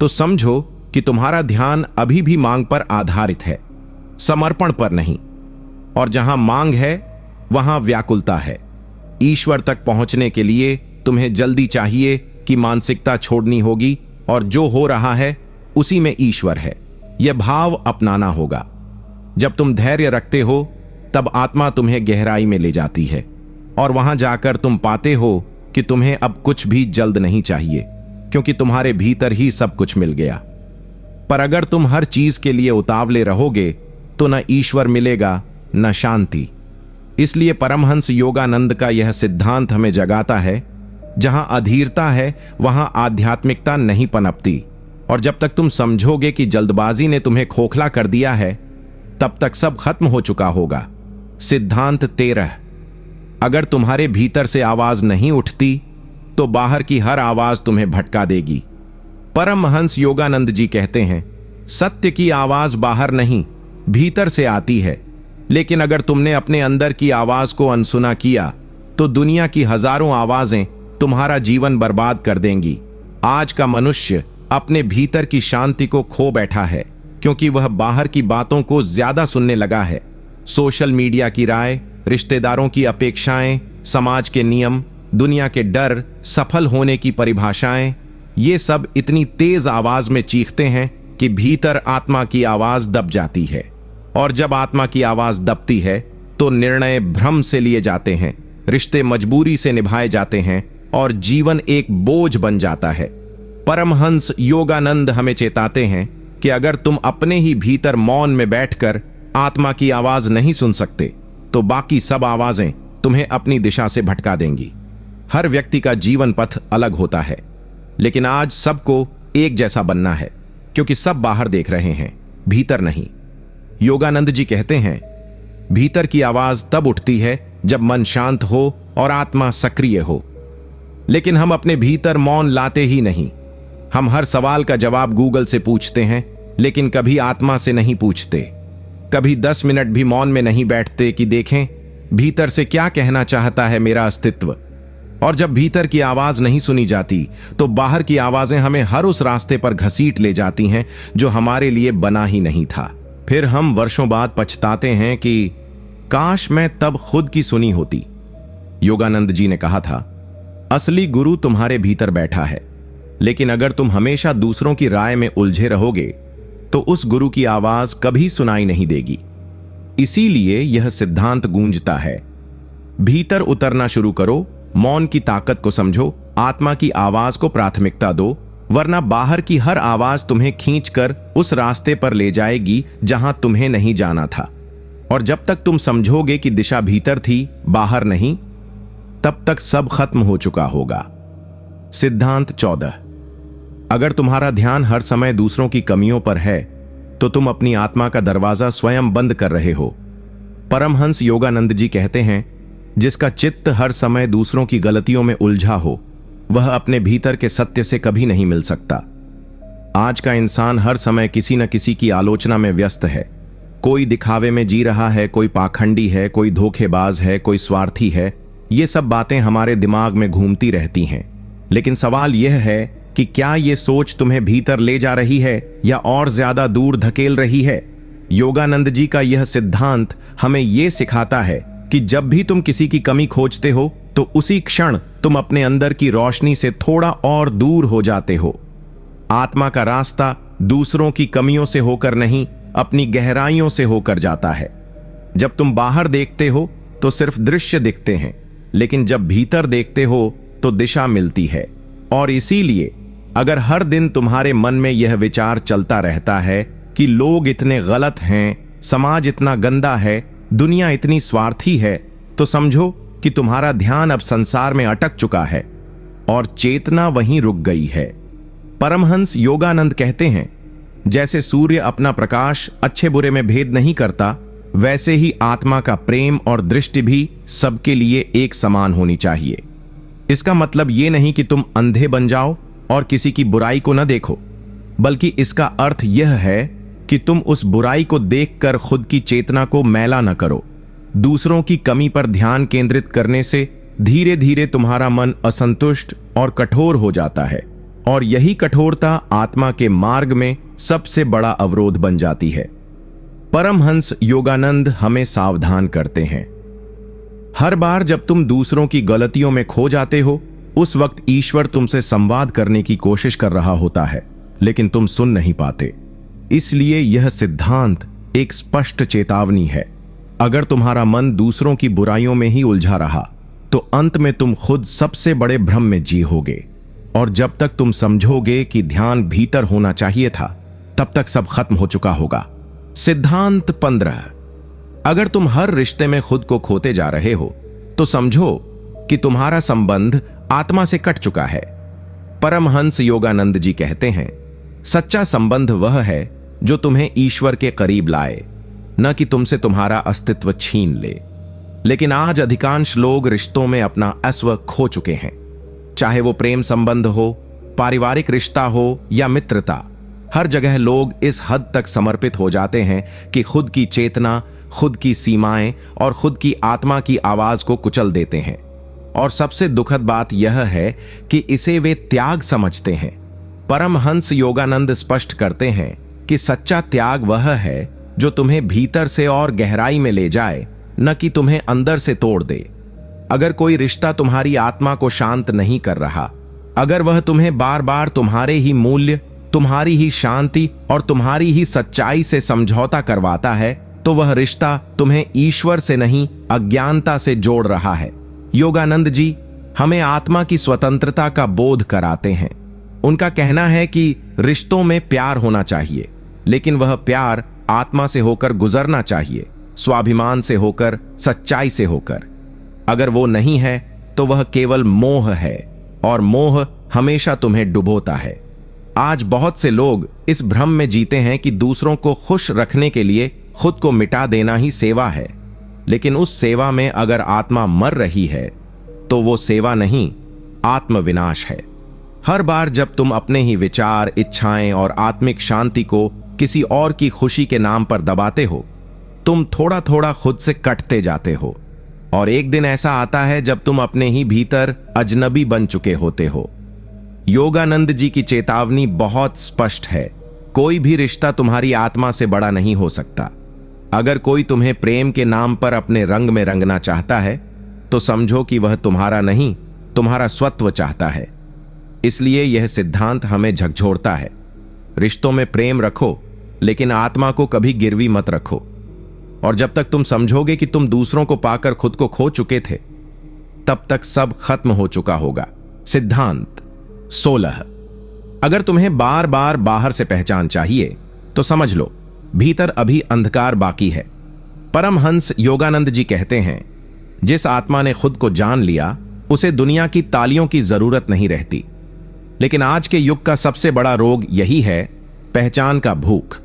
तो समझो कि तुम्हारा ध्यान अभी भी मांग पर आधारित है, समर्पण पर नहीं। और जहां मांग है वहां व्याकुलता है। ईश्वर तक पहुंचने के लिए तुम्हें जल्दी चाहिए कि मानसिकता छोड़नी होगी और जो हो रहा है उसी में ईश्वर है, यह भाव अपनाना होगा। जब तुम धैर्य रखते हो तब आत्मा तुम्हें गहराई में ले जाती है और वहां जाकर तुम पाते हो कि तुम्हें अब कुछ भी जल्द नहीं चाहिए, क्योंकि तुम्हारे भीतर ही सब कुछ मिल गया। पर अगर तुम हर चीज के लिए उतावले रहोगे तो न ईश्वर मिलेगा न शांति। इसलिए परमहंस योगानंद का यह सिद्धांत हमें जगाता है, जहां अधीरता है वहां आध्यात्मिकता नहीं पनपती। और जब तक तुम समझोगे कि जल्दबाजी ने तुम्हें खोखला कर दिया है, तब तक सब खत्म हो चुका होगा। सिद्धांत 13। अगर तुम्हारे भीतर से आवाज नहीं उठती तो बाहर की हर आवाज तुम्हें भटका देगी। परमहंस योगानंद जी कहते हैं, सत्य की आवाज बाहर नहीं, भीतर से आती है। लेकिन अगर तुमने अपने अंदर की आवाज को अनसुना किया तो दुनिया की हजारों आवाजें तुम्हारा जीवन बर्बाद कर देंगी। आज का मनुष्य अपने भीतर की शांति को खो बैठा है, क्योंकि वह बाहर की बातों को ज्यादा सुनने लगा है। सोशल मीडिया की राय, रिश्तेदारों की अपेक्षाएं, समाज के नियम, दुनिया के डर, सफल होने की परिभाषाएं, ये सब इतनी तेज आवाज में चीखते हैं कि भीतर आत्मा की आवाज दब जाती है। और जब आत्मा की आवाज दबती है तो निर्णय भ्रम से लिए जाते हैं, रिश्ते मजबूरी से निभाए जाते हैं और जीवन एक बोझ बन जाता है। परमहंस योगानंद हमें चेताते हैं कि अगर तुम अपने ही भीतर मौन में बैठकर आत्मा की आवाज नहीं सुन सकते तो बाकी सब आवाजें तुम्हें अपनी दिशा से भटका देंगी। हर व्यक्ति का जीवन पथ अलग होता है, लेकिन आज सबको एक जैसा बनना है, क्योंकि सब बाहर देख रहे हैं, भीतर नहीं। योगानंद जी कहते हैं, भीतर की आवाज तब उठती है जब मन शांत हो और आत्मा सक्रिय हो। लेकिन हम अपने भीतर मौन लाते ही नहीं। हम हर सवाल का जवाब गूगल से पूछते हैं, लेकिन कभी आत्मा से नहीं पूछते। कभी 10 मिनट भी मौन में नहीं बैठते कि देखें भीतर से क्या कहना चाहता है मेरा अस्तित्व। और जब भीतर की आवाज नहीं सुनी जाती तो बाहर की आवाजें हमें हर उस रास्ते पर घसीट ले जाती हैं जो हमारे लिए बना ही नहीं था। फिर हम वर्षों बाद पछताते हैं कि काश मैं तब खुद की सुनी होती। योगानंद जी ने कहा था, असली गुरु तुम्हारे भीतर बैठा है, लेकिन अगर तुम हमेशा दूसरों की राय में उलझे रहोगे तो उस गुरु की आवाज कभी सुनाई नहीं देगी। इसीलिए यह सिद्धांत गूंजता है, भीतर उतरना शुरू करो, मौन की ताकत को समझो, आत्मा की आवाज को प्राथमिकता दो, वरना बाहर की हर आवाज तुम्हें खींचकर उस रास्ते पर ले जाएगी जहां तुम्हें नहीं जाना था। और जब तक तुम समझोगे कि दिशा भीतर थी, बाहर नहीं, तब तक सब खत्म हो चुका होगा। सिद्धांत 14। अगर तुम्हारा ध्यान हर समय दूसरों की कमियों पर है तो तुम अपनी आत्मा का दरवाजा स्वयं बंद कर रहे हो। परमहंस योगानंद जी कहते हैं, जिसका चित्त हर समय दूसरों की गलतियों में उलझा हो वह अपने भीतर के सत्य से कभी नहीं मिल सकता। आज का इंसान हर समय किसी न किसी की आलोचना में व्यस्त है। कोई दिखावे में जी रहा है, कोई पाखंडी है, कोई धोखेबाज है, कोई स्वार्थी है। ये सब बातें हमारे दिमाग में घूमती रहती हैं। लेकिन सवाल यह है कि क्या ये सोच तुम्हें भीतर ले जा रही है या और ज्यादा दूर धकेल रही है? योगानंद जी का यह सिद्धांत हमें यह सिखाता है कि जब भी तुम किसी की कमी खोजते हो तो उसी क्षण तुम अपने अंदर की रोशनी से थोड़ा और दूर हो जाते हो। आत्मा का रास्ता दूसरों की कमियों से होकर नहीं, अपनी गहराइयों से होकर जाता है। जब तुम बाहर देखते हो तो सिर्फ दृश्य दिखते हैं, लेकिन जब भीतर देखते हो तो दिशा मिलती है। और इसीलिए अगर हर दिन तुम्हारे मन में यह विचार चलता रहता है कि लोग इतने गलत हैं, समाज इतना गंदा है, दुनिया इतनी स्वार्थी है, तो समझो कि तुम्हारा ध्यान अब संसार में अटक चुका है और चेतना वहीं रुक गई है। परमहंस योगानंद कहते हैं, जैसे सूर्य अपना प्रकाश अच्छे बुरे में भेद नहीं करता, वैसे ही आत्मा का प्रेम और दृष्टि भी सबके लिए एक समान होनी चाहिए। इसका मतलब यह नहीं कि तुम अंधे बन जाओ और किसी की बुराई को न देखो, बल्कि इसका अर्थ यह है कि तुम उस बुराई को देखकर खुद की चेतना को मैला न करो। दूसरों की कमी पर ध्यान केंद्रित करने से धीरे धीरे तुम्हारा मन असंतुष्ट और कठोर हो जाता है, और यही कठोरता आत्मा के मार्ग में सबसे बड़ा अवरोध बन जाती है। परमहंस योगानंद हमें सावधान करते हैं, हर बार जब तुम दूसरों की गलतियों में खो जाते हो, उस वक्त ईश्वर तुमसे संवाद करने की कोशिश कर रहा होता है, लेकिन तुम सुन नहीं पाते। इसलिए यह सिद्धांत एक स्पष्ट चेतावनी है। अगर तुम्हारा मन दूसरों की बुराइयों में ही उलझा रहा तो अंत में तुम खुद सबसे बड़े भ्रम में जी होगे। और जब तक तुम समझोगे कि ध्यान भीतर होना चाहिए था, तब तक सब खत्म हो चुका होगा। सिद्धांत 15। अगर तुम हर रिश्ते में खुद को खोते जा रहे हो तो समझो कि तुम्हारा संबंध आत्मा से कट चुका है। परमहंस योगानंद जी कहते हैं, सच्चा संबंध वह है जो तुम्हें ईश्वर के करीब लाए, न कि तुमसे तुम्हारा अस्तित्व छीन ले। लेकिन आज अधिकांश लोग रिश्तों में अपना अस्तित्व खो चुके हैं। चाहे वो प्रेम संबंध हो, पारिवारिक रिश्ता हो या मित्रता, हर जगह लोग इस हद तक समर्पित हो जाते हैं कि खुद की चेतना, खुद की सीमाएं और खुद की आत्मा की आवाज को कुचल देते हैं। और सबसे दुखद बात यह है कि इसे वे त्याग समझते हैं। परमहंस योगानंद स्पष्ट करते हैं कि सच्चा त्याग वह है जो तुम्हें भीतर से और गहराई में ले जाए, न कि तुम्हें अंदर से तोड़ दे। अगर कोई रिश्ता तुम्हारी आत्मा को शांत नहीं कर रहा, अगर वह तुम्हें बार बार तुम्हारे ही मूल्य, तुम्हारी ही शांति और तुम्हारी ही सच्चाई से समझौता करवाता है, तो वह रिश्ता तुम्हें ईश्वर से नहीं, अज्ञानता से जोड़ रहा है। योगानंद जी हमें आत्मा की स्वतंत्रता का बोध कराते हैं। उनका कहना है कि रिश्तों में प्यार होना चाहिए, लेकिन वह प्यार आत्मा से होकर गुजरना चाहिए, स्वाभिमान से होकर, सच्चाई से होकर। अगर वो नहीं है तो वह केवल मोह है, और मोह हमेशा तुम्हें डुबोता है। आज बहुत से लोग इस भ्रम में जीते हैं कि दूसरों को खुश रखने के लिए खुद को मिटा देना ही सेवा है। लेकिन उस सेवा में अगर आत्मा मर रही है तो वो सेवा नहीं, आत्मविनाश है। हर बार जब तुम अपने ही विचार, इच्छाएं और आत्मिक शांति को किसी और की खुशी के नाम पर दबाते हो, तुम थोड़ा थोड़ा खुद से कटते जाते हो। और एक दिन ऐसा आता है जब तुम अपने ही भीतर अजनबी बन चुके होते हो। योगानंद जी की चेतावनी बहुत स्पष्ट है, कोई भी रिश्ता तुम्हारी आत्मा से बड़ा नहीं हो सकता। अगर कोई तुम्हें प्रेम के नाम पर अपने रंग में रंगना चाहता है तो समझो कि वह तुम्हारा नहीं, तुम्हारा स्वत्व चाहता है। इसलिए यह सिद्धांत हमें झकझोरता है, रिश्तों में प्रेम रखो, लेकिन आत्मा को कभी गिरवी मत रखो। और जब तक तुम समझोगे कि तुम दूसरों को पाकर खुद को खो चुके थे, तब तक सब खत्म हो चुका होगा। सिद्धांत 16। अगर तुम्हें बार बार बाहर से पहचान चाहिए तो समझ लो भीतर अभी अंधकार बाकी है। परमहंस योगानंद जी कहते हैं, जिस आत्मा ने खुद को जान लिया उसे दुनिया की तालियों की जरूरत नहीं रहती। लेकिन आज के युग का सबसे बड़ा रोग यही है, पहचान का भूख।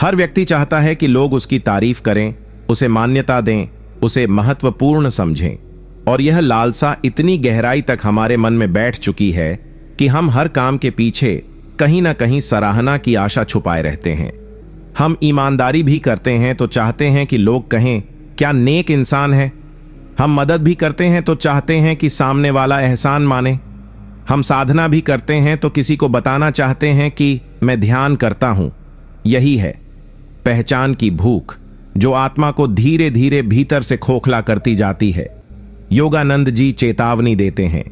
हर व्यक्ति चाहता है कि लोग उसकी तारीफ करें, उसे मान्यता दें, उसे महत्वपूर्ण समझें। और यह लालसा इतनी गहराई तक हमारे मन में बैठ चुकी है कि हम हर काम के पीछे कहीं ना कहीं सराहना की आशा छुपाए रहते हैं। हम ईमानदारी भी करते हैं तो चाहते हैं कि लोग कहें क्या नेक इंसान है। हम मदद भी करते हैं तो चाहते हैं कि सामने वाला एहसान माने। हम साधना भी करते हैं तो किसी को बताना चाहते हैं कि मैं ध्यान करता हूं। यही है पहचान की भूख, जो आत्मा को धीरे धीरे भीतर से खोखला करती जाती है। योगानंद जी चेतावनी देते हैं,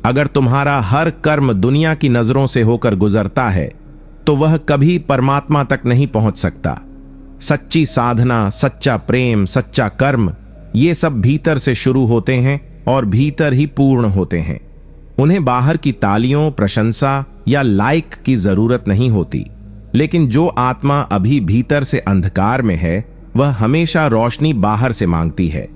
अगर तुम्हारा हर कर्म दुनिया की नजरों से होकर गुजरता है तो वह कभी परमात्मा तक नहीं पहुंच सकता। सच्ची साधना, सच्चा प्रेम, सच्चा कर्म, ये सब भीतर से शुरू होते हैं और भीतर ही पूर्ण होते हैं। उन्हें बाहर की तालियों, प्रशंसा या लाइक की जरूरत नहीं होती। लेकिन जो आत्मा अभी भीतर से अंधकार में है वह हमेशा रोशनी बाहर से मांगती है,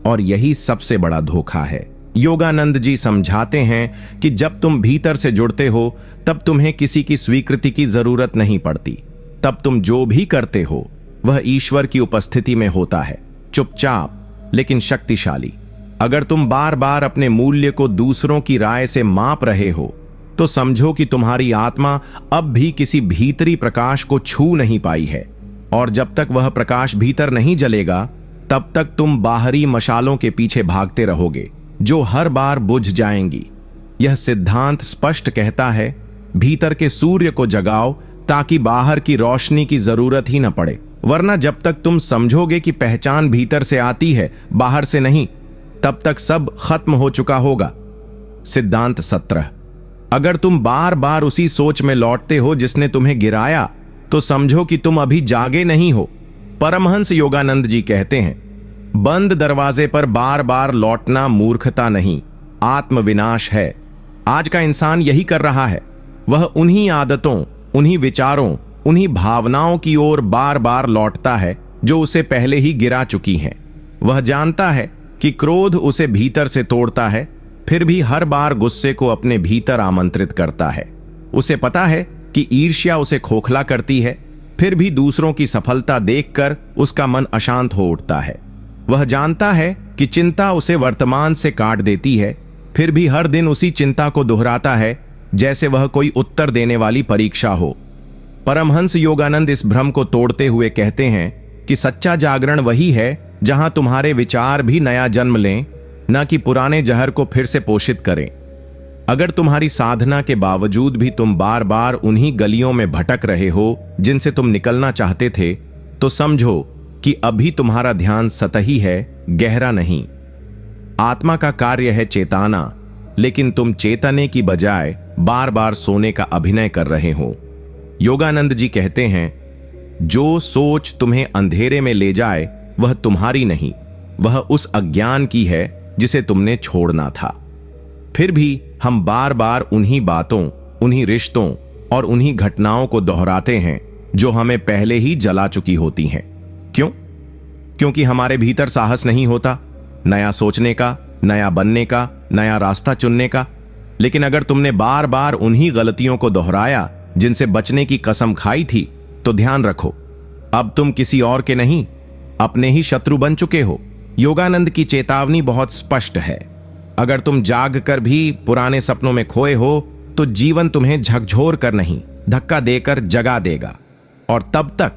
और यही सबसे बड़ा धोखा है। योगानंद जी समझाते हैं कि जब तुम भीतर से जुड़ते हो तब तुम्हें किसी की स्वीकृति की जरूरत नहीं पड़ती। तब तुम जो भी करते हो वह ईश्वर की उपस्थिति में होता है, चुपचाप लेकिन शक्तिशाली। अगर तुम बार बार अपने मूल्य को दूसरों की राय से माप रहे हो तो समझो कि तुम्हारी आत्मा अब भी किसी भीतरी प्रकाश को छू नहीं पाई है, और जब तक वह प्रकाश भीतर नहीं जलेगा तब तक तुम बाहरी मशालों के पीछे भागते रहोगे जो हर बार बुझ जाएंगी। यह सिद्धांत स्पष्ट कहता है, भीतर के सूर्य को जगाओ ताकि बाहर की रोशनी की जरूरत ही न पड़े। वरना जब तक तुम समझोगे कि पहचान भीतर से आती है, बाहर से नहीं, तब तक सब खत्म हो चुका होगा। सिद्धांत 17। अगर तुम बार बार उसी सोच में लौटते हो जिसने तुम्हें गिराया तो समझो कि तुम अभी जागे नहीं हो। परमहंस योगानंद जी कहते हैं, बंद दरवाजे पर बार बार लौटना मूर्खता नहीं, आत्मविनाश है। आज का इंसान यही कर रहा है। वह उन्हीं आदतों, उन्हीं विचारों, उन्हीं भावनाओं की ओर बार बार लौटता है जो उसे पहले ही गिरा चुकी हैं। वह जानता है कि क्रोध उसे भीतर से तोड़ता है, फिर भी हर बार गुस्से को अपने भीतर आमंत्रित करता है। उसे पता है कि ईर्ष्या उसे खोखला करती है, फिर भी दूसरों की सफलता देखकर उसका मन अशांत हो उठता है। वह जानता है कि चिंता उसे वर्तमान से काट देती है, फिर भी हर दिन उसी चिंता को दोहराता है जैसे वह कोई उत्तर देने वाली परीक्षा हो। परमहंस योगानंद इस भ्रम को तोड़ते हुए कहते हैं कि सच्चा जागरण वही है जहां तुम्हारे विचार भी नया जन्म लें, न कि पुराने जहर को फिर से पोषित करें। अगर तुम्हारी साधना के बावजूद भी तुम बार बार उन्हीं गलियों में भटक रहे हो जिनसे तुम निकलना चाहते थे, तो समझो कि अभी तुम्हारा ध्यान सतही है, गहरा नहीं। आत्मा का कार्य है चेताना, लेकिन तुम चेतने की बजाय बार बार सोने का अभिनय कर रहे हो। योगानंद जी कहते हैं, जो सोच तुम्हें अंधेरे में ले जाए वह तुम्हारी नहीं, वह उस अज्ञान की है जिसे तुमने छोड़ना था। फिर भी हम बार बार उन्हीं बातों, उन्हीं रिश्तों और उन्हीं घटनाओं को दोहराते हैं जो हमें पहले ही जला चुकी होती हैं। क्यों? क्योंकि हमारे भीतर साहस नहीं होता नया सोचने का, नया बनने का, नया रास्ता चुनने का। लेकिन अगर तुमने बार बार उन्हीं गलतियों को दोहराया जिनसे बचने की कसम खाई थी, तो ध्यान रखो, अब तुम किसी और के नहीं, अपने ही शत्रु बन चुके हो। योगानंद की चेतावनी बहुत स्पष्ट है। अगर तुम जाग कर भी पुराने सपनों में खोए हो तो जीवन तुम्हें झकझोर कर नहीं, धक्का देकर जगा देगा। और तब तक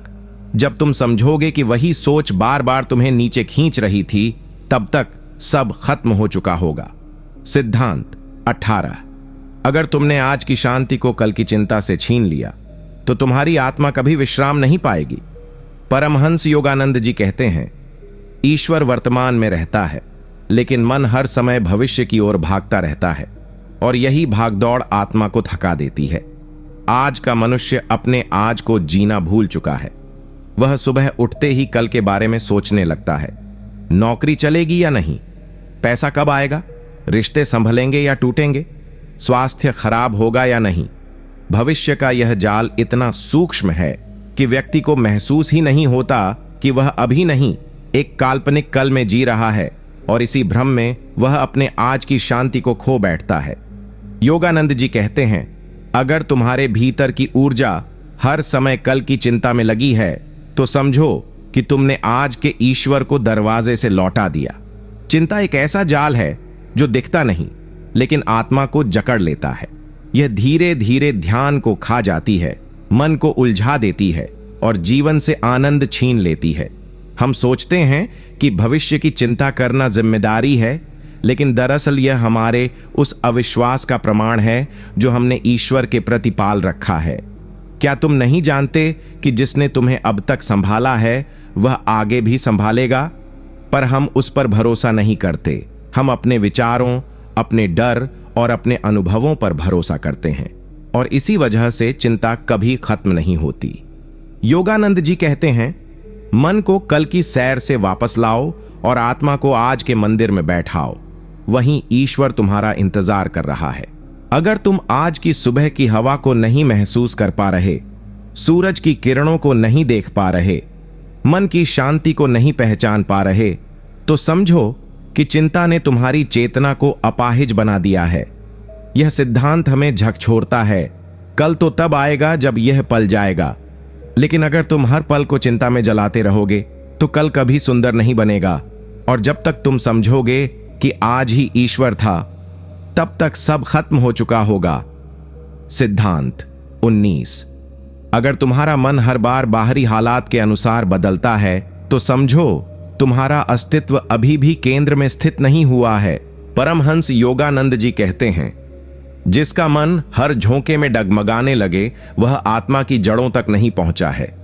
जब तुम समझोगे कि वही सोच बार बार तुम्हें नीचे खींच रही थी, तब तक सब खत्म हो चुका होगा। सिद्धांत 18। अगर तुमने आज की शांति को कल की चिंता से छीन लिया तो तुम्हारी आत्मा कभी विश्राम नहीं पाएगी। परमहंस योगानंद जी कहते हैं, ईश्वर वर्तमान में रहता है, लेकिन मन हर समय भविष्य की ओर भागता रहता है, और यही भागदौड़ आत्मा को थका देती है। आज का मनुष्य अपने आज को जीना भूल चुका है। वह सुबह उठते ही कल के बारे में सोचने लगता है, नौकरी चलेगी या नहीं, पैसा कब आएगा, रिश्ते संभलेंगे या टूटेंगे, स्वास्थ्य खराब होगा या नहीं। भविष्य का यह जाल इतना सूक्ष्म है कि व्यक्ति को महसूस ही नहीं होता कि वह अभी नहीं एक काल्पनिक कल में जी रहा है, और इसी भ्रम में वह अपने आज की शांति को खो बैठता है। योगानंद जी कहते हैं, अगर तुम्हारे भीतर की ऊर्जा हर समय कल की चिंता में लगी है तो समझो कि तुमने आज के ईश्वर को दरवाजे से लौटा दिया। चिंता एक ऐसा जाल है जो दिखता नहीं लेकिन आत्मा को जकड़ लेता है। यह धीरे धीरे ध्यान को खा जाती है, मन को उलझा देती है और जीवन से आनंद छीन लेती है। हम सोचते हैं कि भविष्य की चिंता करना जिम्मेदारी है, लेकिन दरअसल यह हमारे उस अविश्वास का प्रमाण है जो हमने ईश्वर के प्रति पाल रखा है। क्या तुम नहीं जानते कि जिसने तुम्हें अब तक संभाला है वह आगे भी संभालेगा? पर हम उस पर भरोसा नहीं करते। हम अपने विचारों, अपने डर और अपने अनुभवों पर भरोसा करते हैं, और इसी वजह से चिंता कभी खत्म नहीं होती। योगानंद जी कहते हैं, मन को कल की सैर से वापस लाओ और आत्मा को आज के मंदिर में बैठाओ। वहीं ईश्वर तुम्हारा इंतजार कर रहा है। अगर तुम आज की सुबह की हवा को नहीं महसूस कर पा रहे, सूरज की किरणों को नहीं देख पा रहे, मन की शांति को नहीं पहचान पा रहे, तो समझो कि चिंता ने तुम्हारी चेतना को अपाहिज बना दिया है। यह सिद्धांत हमें झकझोरता है, कल तो तब आएगा जब यह पल जाएगा। लेकिन अगर तुम हर पल को चिंता में जलाते रहोगे तो कल कभी सुंदर नहीं बनेगा, और जब तक तुम समझोगे कि आज ही ईश्वर था, तब तक सब खत्म हो चुका होगा। सिद्धांत 19। अगर तुम्हारा मन हर बार बाहरी हालात के अनुसार बदलता है तो समझो तुम्हारा अस्तित्व अभी भी केंद्र में स्थित नहीं हुआ है। परमहंस योगानंद जी कहते हैं, जिसका मन हर झोंके में डगमगाने लगे वह आत्मा की जड़ों तक नहीं पहुंचा है।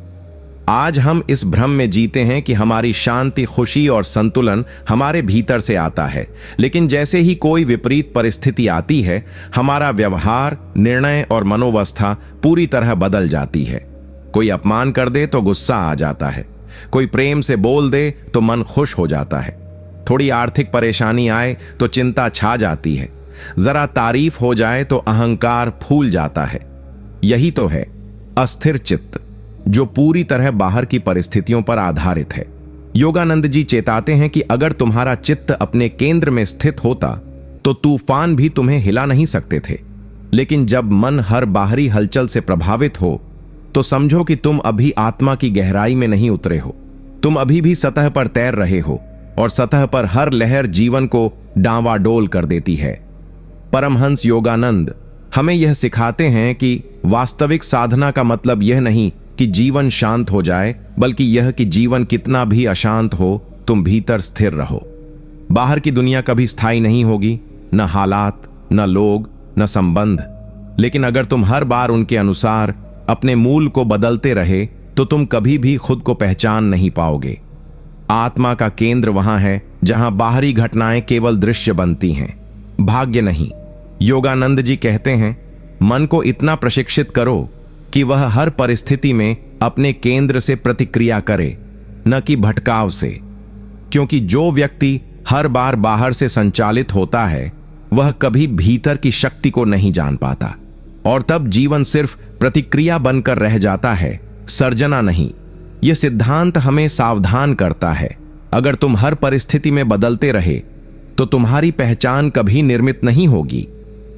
आज हम इस भ्रम में जीते हैं कि हमारी शांति, खुशी और संतुलन हमारे भीतर से आता है, लेकिन जैसे ही कोई विपरीत परिस्थिति आती है, हमारा व्यवहार, निर्णय और मनोवस्था पूरी तरह बदल जाती है। कोई अपमान कर दे तो गुस्सा आ जाता है, कोई प्रेम से बोल दे तो मन खुश हो जाता है, थोड़ी आर्थिक परेशानी आए तो चिंता छा जाती है, जरा तारीफ हो जाए तो अहंकार फूल जाता है। यही तो है अस्थिर चित्त, जो पूरी तरह बाहर की परिस्थितियों पर आधारित है। योगानंद जी चेताते हैं कि अगर तुम्हारा चित्त अपने केंद्र में स्थित होता तो तूफान भी तुम्हें हिला नहीं सकते थे, लेकिन जब मन हर बाहरी हलचल से प्रभावित हो तो समझो कि तुम अभी आत्मा की गहराई में नहीं उतरे हो। तुम अभी भी सतह पर तैर रहे हो, और सतह पर हर लहर जीवन को डांवाडोल कर देती है। परमहंस योगानंद हमें यह सिखाते हैं कि वास्तविक साधना का मतलब यह नहीं कि जीवन शांत हो जाए, बल्कि यह कि जीवन कितना भी अशांत हो, तुम भीतर स्थिर रहो। बाहर की दुनिया कभी स्थायी नहीं होगी, न हालात, न लोग, न संबंध, लेकिन अगर तुम हर बार उनके अनुसार अपने मूल को बदलते रहे तो तुम कभी भी खुद को पहचान नहीं पाओगे। आत्मा का केंद्र वहां है जहां बाहरी घटनाएं केवल दृश्य बनती हैं, भाग्य नहीं। योगानंद जी कहते हैं, मन को इतना प्रशिक्षित करो कि वह हर परिस्थिति में अपने केंद्र से प्रतिक्रिया करे, न कि भटकाव से। क्योंकि जो व्यक्ति हर बार बाहर से संचालित होता है वह कभी भीतर की शक्ति को नहीं जान पाता, और तब जीवन सिर्फ प्रतिक्रिया बनकर रह जाता है, सर्जना नहीं। यह सिद्धांत हमें सावधान करता है। अगर तुम हर परिस्थिति में बदलते रहे तो तुम्हारी पहचान कभी निर्मित नहीं होगी,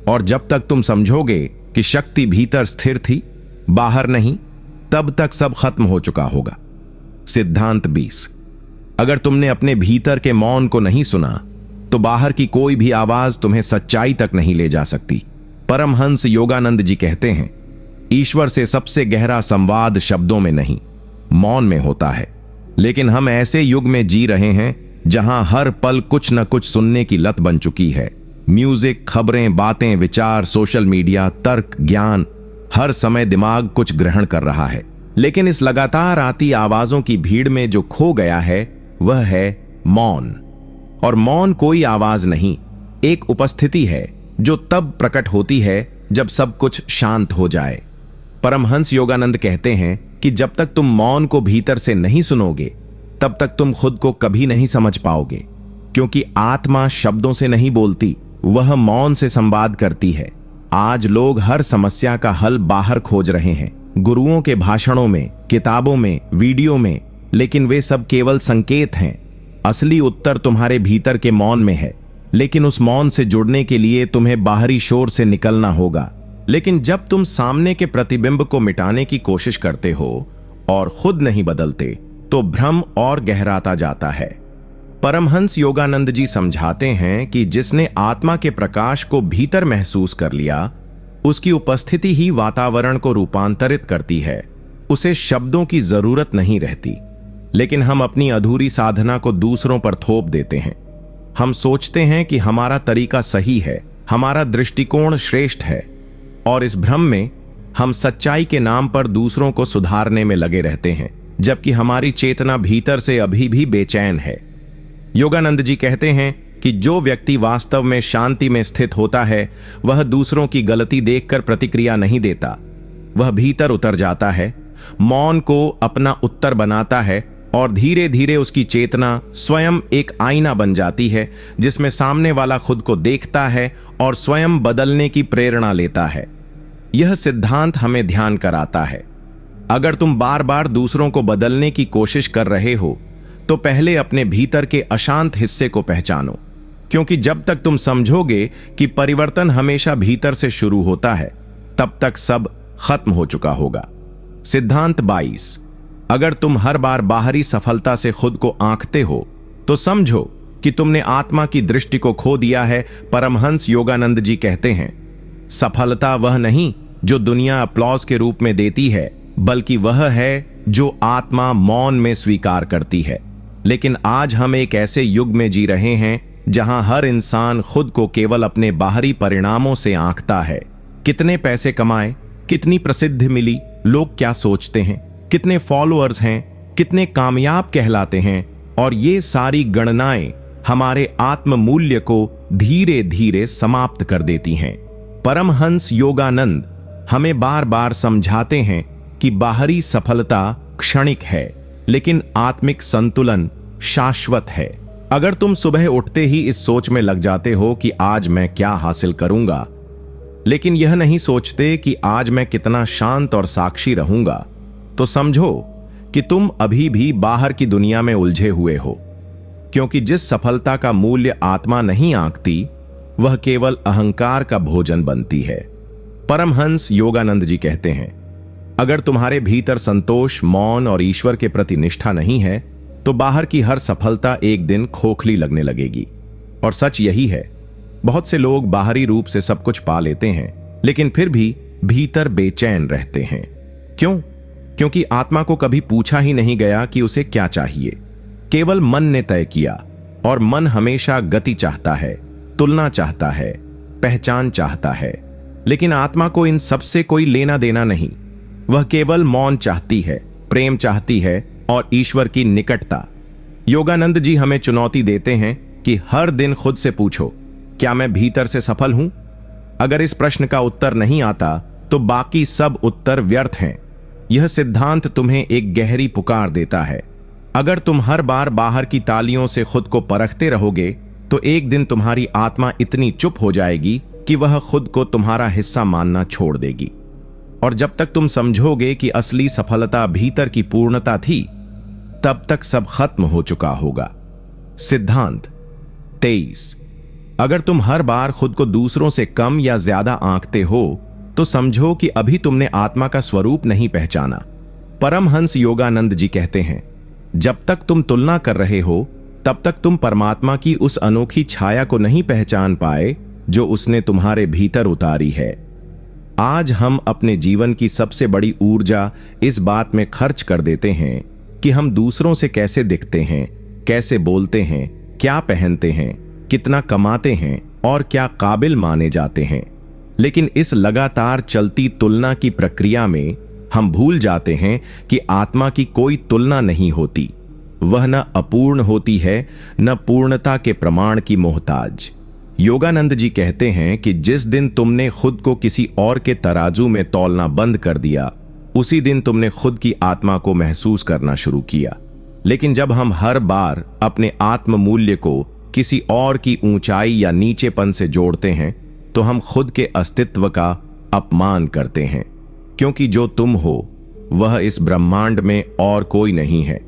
और जब तक तुम समझोगे कि शक्ति भीतर स्थिर थी, बाहर नहीं, तब तक सब खत्म हो चुका होगा। सिद्धांत 20। अगर तुमने अपने भीतर के मौन को नहीं सुना तो बाहर की कोई भी आवाज तुम्हें सच्चाई तक नहीं ले जा सकती। परमहंस योगानंद जी कहते हैं, ईश्वर से सबसे गहरा संवाद शब्दों में नहीं, मौन में होता है। लेकिन हम ऐसे युग में जी रहे हैं जहां हर पल कुछ न कुछ सुनने की लत बन चुकी है। म्यूजिक, खबरें, बातें, विचार, सोशल मीडिया, तर्क, ज्ञान, हर समय दिमाग कुछ ग्रहण कर रहा है। लेकिन इस लगातार आती आवाजों की भीड़ में जो खो गया है वह है मौन। और मौन कोई आवाज नहीं, एक उपस्थिति है जो तब प्रकट होती है जब सब कुछ शांत हो जाए। परमहंस योगानंद कहते हैं कि जब तक तुम मौन को भीतर से नहीं सुनोगे तब तक तुम खुद को कभी नहीं समझ पाओगे, क्योंकि आत्मा शब्दों से नहीं बोलती, वह मौन से संवाद करती है। आज लोग हर समस्या का हल बाहर खोज रहे हैं, गुरुओं के भाषणों में, किताबों में, वीडियो में, लेकिन वे सब केवल संकेत हैं। असली उत्तर तुम्हारे भीतर के मौन में है, लेकिन उस मौन से जुड़ने के लिए तुम्हें बाहरी शोर से निकलना होगा। लेकिन जब तुम सामने के प्रतिबिंब को मिटाने की कोशिश करते हो और खुद नहीं बदलते, तो भ्रम और गहराता जाता है। परमहंस योगानंद जी समझाते हैं कि जिसने आत्मा के प्रकाश को भीतर महसूस कर लिया, उसकी उपस्थिति ही वातावरण को रूपांतरित करती है। उसे शब्दों की जरूरत नहीं रहती। लेकिन हम अपनी अधूरी साधना को दूसरों पर थोप देते हैं। हम सोचते हैं कि हमारा तरीका सही है, हमारा दृष्टिकोण श्रेष्ठ है, और इस भ्रम में हम सच्चाई के नाम पर दूसरों को सुधारने में लगे रहते हैं, जबकि हमारी चेतना भीतर से अभी भी बेचैन है। योगानंद जी कहते हैं कि जो व्यक्ति वास्तव में शांति में स्थित होता है, वह दूसरों की गलती देखकर प्रतिक्रिया नहीं देता। वह भीतर उतर जाता है, मौन को अपना उत्तर बनाता है, और धीरे धीरे उसकी चेतना स्वयं एक आईना बन जाती है, जिसमें सामने वाला खुद को देखता है और स्वयं बदलने की प्रेरणा लेता है। यह सिद्धांत हमें ध्यान कराता है, अगर तुम बार बार दूसरों को बदलने की कोशिश कर रहे हो, तो पहले अपने भीतर के अशांत हिस्से को पहचानो, क्योंकि जब तक तुम समझोगे कि परिवर्तन हमेशा भीतर से शुरू होता है, तब तक सब खत्म हो चुका होगा। सिद्धांत 22। अगर तुम हर बार बाहरी सफलता से खुद को आंकते हो, तो समझो कि तुमने आत्मा की दृष्टि को खो दिया है। परमहंस योगानंद जी कहते हैं, सफलता वह नहीं जो दुनिया अपलॉज के रूप में देती है, बल्कि वह है जो आत्मा मौन में स्वीकार करती है। लेकिन आज हम एक ऐसे युग में जी रहे हैं जहां हर इंसान खुद को केवल अपने बाहरी परिणामों से आंकता है। कितने पैसे कमाए, कितनी प्रसिद्धि मिली, लोग क्या सोचते हैं, कितने फॉलोअर्स हैं, कितने कामयाब कहलाते हैं, और ये सारी गणनाएं हमारे आत्म मूल्य को धीरे धीरे समाप्त कर देती हैं। परमहंस योगानंद हमें बार बार समझाते हैं कि बाहरी सफलता क्षणिक है, लेकिन आत्मिक संतुलन शाश्वत है। अगर तुम सुबह उठते ही इस सोच में लग जाते हो कि आज मैं क्या हासिल करूंगा, लेकिन यह नहीं सोचते कि आज मैं कितना शांत और साक्षी रहूंगा, तो समझो कि तुम अभी भी बाहर की दुनिया में उलझे हुए हो। क्योंकि जिस सफलता का मूल्य आत्मा नहीं आंकती, वह केवल अहंकार का भोजन बनती है। परमहंस योगानंद जी कहते हैं, अगर तुम्हारे भीतर संतोष, मौन और ईश्वर के प्रति निष्ठा नहीं है, तो बाहर की हर सफलता एक दिन खोखली लगने लगेगी। और सच यही है, बहुत से लोग बाहरी रूप से सब कुछ पा लेते हैं, लेकिन फिर भी भीतर बेचैन रहते हैं। क्यों? क्योंकि आत्मा को कभी पूछा ही नहीं गया कि उसे क्या चाहिए, केवल मन ने तय किया। और मन हमेशा गति चाहता है, तुलना चाहता है, पहचान चाहता है, लेकिन आत्मा को इन सबसे कोई लेना देना नहीं। वह केवल मौन चाहती है, प्रेम चाहती है और ईश्वर की निकटता। योगानंद जी हमें चुनौती देते हैं कि हर दिन खुद से पूछो, क्या मैं भीतर से सफल हूं? अगर इस प्रश्न का उत्तर नहीं आता, तो बाकी सब उत्तर व्यर्थ हैं। यह सिद्धांत तुम्हें एक गहरी पुकार देता है। अगर तुम हर बार बाहर की तालियों से खुद को परखते रहोगे, तो एक दिन तुम्हारी आत्मा इतनी चुप हो जाएगी कि वह खुद को तुम्हारा हिस्सा मानना छोड़ देगी। और जब तक तुम समझोगे कि असली सफलता भीतर की पूर्णता थी, तब तक सब खत्म हो चुका होगा। सिद्धांत 23। अगर तुम हर बार खुद को दूसरों से कम या ज्यादा आंकते हो, तो समझो कि अभी तुमने आत्मा का स्वरूप नहीं पहचाना। परमहंस योगानंद जी कहते हैं, जब तक तुम तुलना कर रहे हो, तब तक तुम परमात्मा की उस अनोखी छाया को नहीं पहचान पाए जो उसने तुम्हारे भीतर उतारी है। आज हम अपने जीवन की सबसे बड़ी ऊर्जा इस बात में खर्च कर देते हैं कि हम दूसरों से कैसे दिखते हैं, कैसे बोलते हैं, क्या पहनते हैं, कितना कमाते हैं और क्या काबिल माने जाते हैं। लेकिन इस लगातार चलती तुलना की प्रक्रिया में हम भूल जाते हैं कि आत्मा की कोई तुलना नहीं होती। वह न अपूर्ण होती है, न पूर्णता के प्रमाण की मोहताज। योगानंद जी कहते हैं कि जिस दिन तुमने खुद को किसी और के तराजू में तौलना बंद कर दिया, उसी दिन तुमने खुद की आत्मा को महसूस करना शुरू किया। लेकिन जब हम हर बार अपने आत्म मूल्य को किसी और की ऊंचाई या नीचेपन से जोड़ते हैं तो हम खुद के अस्तित्व का अपमान करते हैं, क्योंकि जो तुम हो वह इस ब्रह्मांड में और कोई नहीं है।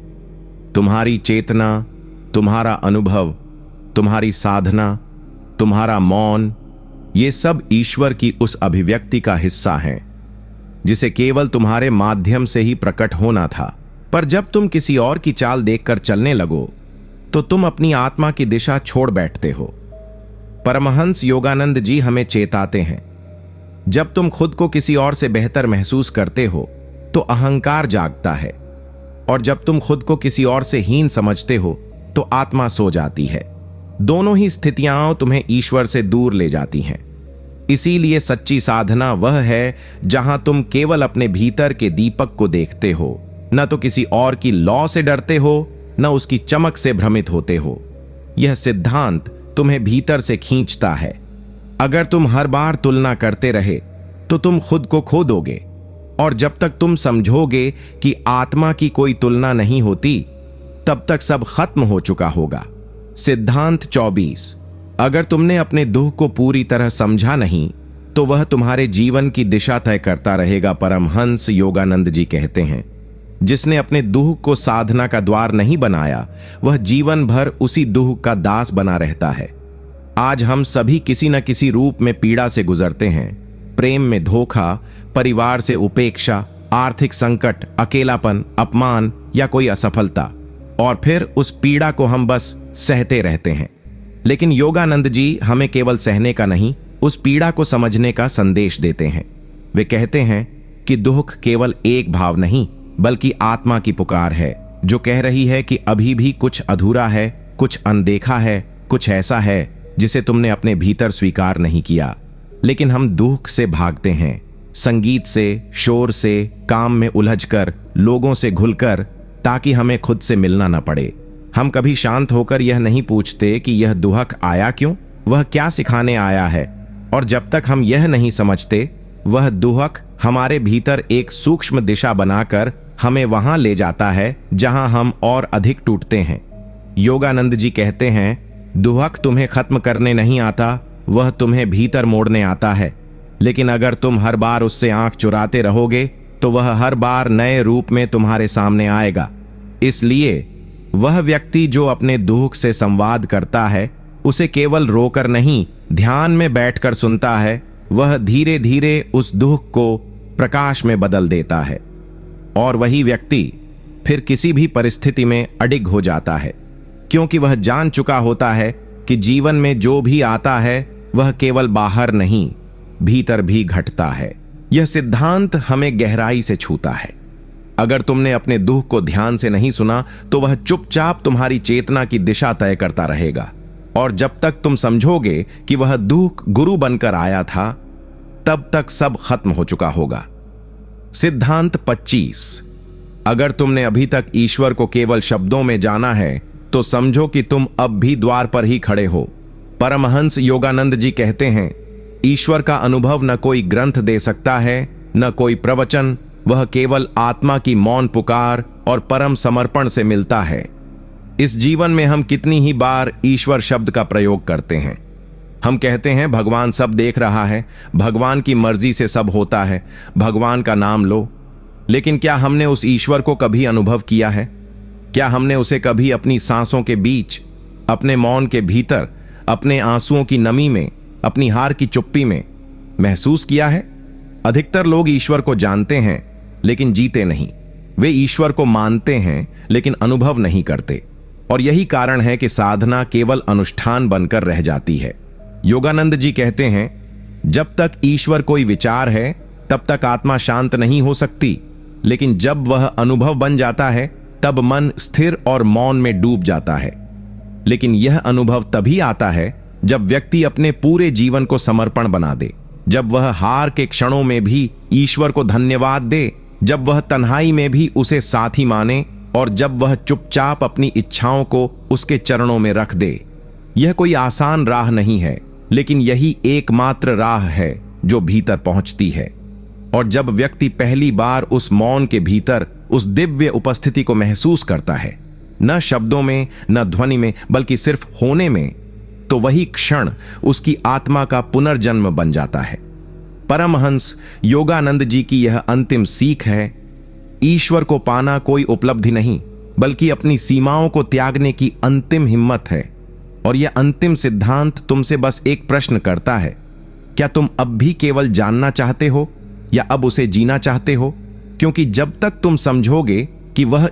तुम्हारी चेतना, तुम्हारा अनुभव, तुम्हारी साधना, तुम्हारा मौन, ये सब ईश्वर की उस अभिव्यक्ति का हिस्सा हैं जिसे केवल तुम्हारे माध्यम से ही प्रकट होना था। पर जब तुम किसी और की चाल देखकर चलने लगो तो तुम अपनी आत्मा की दिशा छोड़ बैठते हो। परमहंस योगानंद जी हमें चेताते हैं, जब तुम खुद को किसी और से बेहतर महसूस करते हो तो अहंकार जागता है, और जब तुम खुद को किसी और से हीन समझते हो तो आत्मा सो जाती है। दोनों ही स्थितियां तुम्हें ईश्वर से दूर ले जाती हैं। इसीलिए सच्ची साधना वह है जहां तुम केवल अपने भीतर के दीपक को देखते हो, न तो किसी और की लौ से डरते हो, न उसकी चमक से भ्रमित होते हो। यह सिद्धांत तुम्हें भीतर से खींचता है। अगर तुम हर बार तुलना करते रहे तो तुम खुद को खो दोगे, और जब तक तुम समझोगे कि आत्मा की कोई तुलना नहीं होती, तब तक सब खत्म हो चुका होगा। सिद्धांत 24। अगर तुमने अपने दुख को पूरी तरह समझा नहीं तो वह तुम्हारे जीवन की दिशा तय करता रहेगा। परमहंस योगानंद जी कहते हैं, जिसने अपने दुख को साधना का द्वार नहीं बनाया वह जीवन भर उसी दुख का दास बना रहता है। आज हम सभी किसी न किसी रूप में पीड़ा से गुजरते हैं। प्रेम में धोखा, परिवार से उपेक्षा, आर्थिक संकट, अकेलापन, अपमान या कोई असफलता, और फिर उस पीड़ा को हम बस सहते रहते हैं। लेकिन योगानंद जी हमें केवल सहने का नहीं, उस पीड़ा को समझने का संदेश देते हैं। वे कहते हैं कि दुख केवल एक भाव नहीं बल्कि आत्मा की पुकार है, जो कह रही है कि अभी भी कुछ अधूरा है, कुछ अनदेखा है, कुछ ऐसा है जिसे तुमने अपने भीतर स्वीकार नहीं किया। लेकिन हम दुख से भागते हैं, संगीत से, शोर से, काम में उलझकर, लोगों से घुलकर, ताकि हमें खुद से मिलना न पड़े। हम कभी शांत होकर यह नहीं पूछते कि यह दुख आया क्यों, वह क्या सिखाने आया है। और जब तक हम यह नहीं समझते, वह दुख हमारे भीतर एक सूक्ष्म दिशा बनाकर हमें वहां ले जाता है जहां हम और अधिक टूटते हैं। योगानंद जी कहते हैं, दुख तुम्हें खत्म करने नहीं आता, वह तुम्हें भीतर मोड़ने आता है। लेकिन अगर तुम हर बार उससे आंख चुराते रहोगे तो वह हर बार नए रूप में तुम्हारे सामने आएगा। इसलिए वह व्यक्ति जो अपने दुख से संवाद करता है, उसे केवल रोकर नहीं, ध्यान में बैठकर सुनता है, वह धीरे धीरे उस दुख को प्रकाश में बदल देता है। और वही व्यक्ति फिर किसी भी परिस्थिति में अडिग हो जाता है, क्योंकि वह जान चुका होता है कि जीवन में जो भी आता है वह केवल बाहर नहीं, भीतर भी घटता है। यह सिद्धांत हमें गहराई से छूता है। अगर तुमने अपने दुख को ध्यान से नहीं सुना तो वह चुपचाप तुम्हारी चेतना की दिशा तय करता रहेगा, और जब तक तुम समझोगे कि वह दुख गुरु बनकर आया था, तब तक सब खत्म हो चुका होगा। सिद्धांत 25। अगर तुमने अभी तक ईश्वर को केवल शब्दों में जाना है तो समझो कि तुम अब भी द्वार पर ही खड़े हो। परमहंस योगानंद जी कहते हैं, ईश्वर का अनुभव न कोई ग्रंथ दे सकता है, न कोई प्रवचन, वह केवल आत्मा की मौन पुकार और परम समर्पण से मिलता है। इस जीवन में हम कितनी ही बार ईश्वर शब्द का प्रयोग करते हैं। हम कहते हैं भगवान सब देख रहा है, भगवान की मर्जी से सब होता है, भगवान का नाम लो। लेकिन क्या हमने उस ईश्वर को कभी अनुभव किया है? क्या हमने उसे कभी अपनी सांसों के बीच, अपने मौन के भीतर, अपने आंसुओं की नमी में, अपनी हार की चुप्पी में महसूस किया है? अधिकतर लोग ईश्वर को जानते हैं लेकिन जीते नहीं। वे ईश्वर को मानते हैं लेकिन अनुभव नहीं करते, और यही कारण है कि साधना केवल अनुष्ठान बनकर रह जाती है। योगानंद जी कहते हैं, जब तक ईश्वर कोई विचार है तब तक आत्मा शांत नहीं हो सकती, लेकिन जब वह अनुभव बन जाता है तब मन स्थिर और मौन में डूब जाता है। लेकिन यह अनुभव तभी आता है जब व्यक्ति अपने पूरे जीवन को समर्पण बना दे, जब वह हार के क्षणों में भी ईश्वर को धन्यवाद दे, जब वह तन्हाई में भी उसे साथी माने, और जब वह चुपचाप अपनी इच्छाओं को उसके चरणों में रख दे। यह कोई आसान राह नहीं है, लेकिन यही एकमात्र राह है जो भीतर पहुंचती है। और जब व्यक्ति पहली बार उस मौन के भीतर उस दिव्य उपस्थिति को महसूस करता है, न शब्दों में, न ध्वनि में, बल्कि सिर्फ होने में, तो वही क्षण उसकी आत्मा का पुनर्जन्म बन जाता है। परमहंस योगानंद जी की यह अंतिम सीख है, ईश्वर को पाना कोई उपलब्धि नहीं, बल्कि अपनी सीमाओं को त्यागने की अंतिम हिम्मत है। और यह अंतिम सिद्धांत तुमसे बस एक प्रश्न करता है, क्या तुम अब भी केवल जानना चाहते हो या अब उसे जीना चाहते हो? क्योंकि जब तक तुम समझोगे कि वह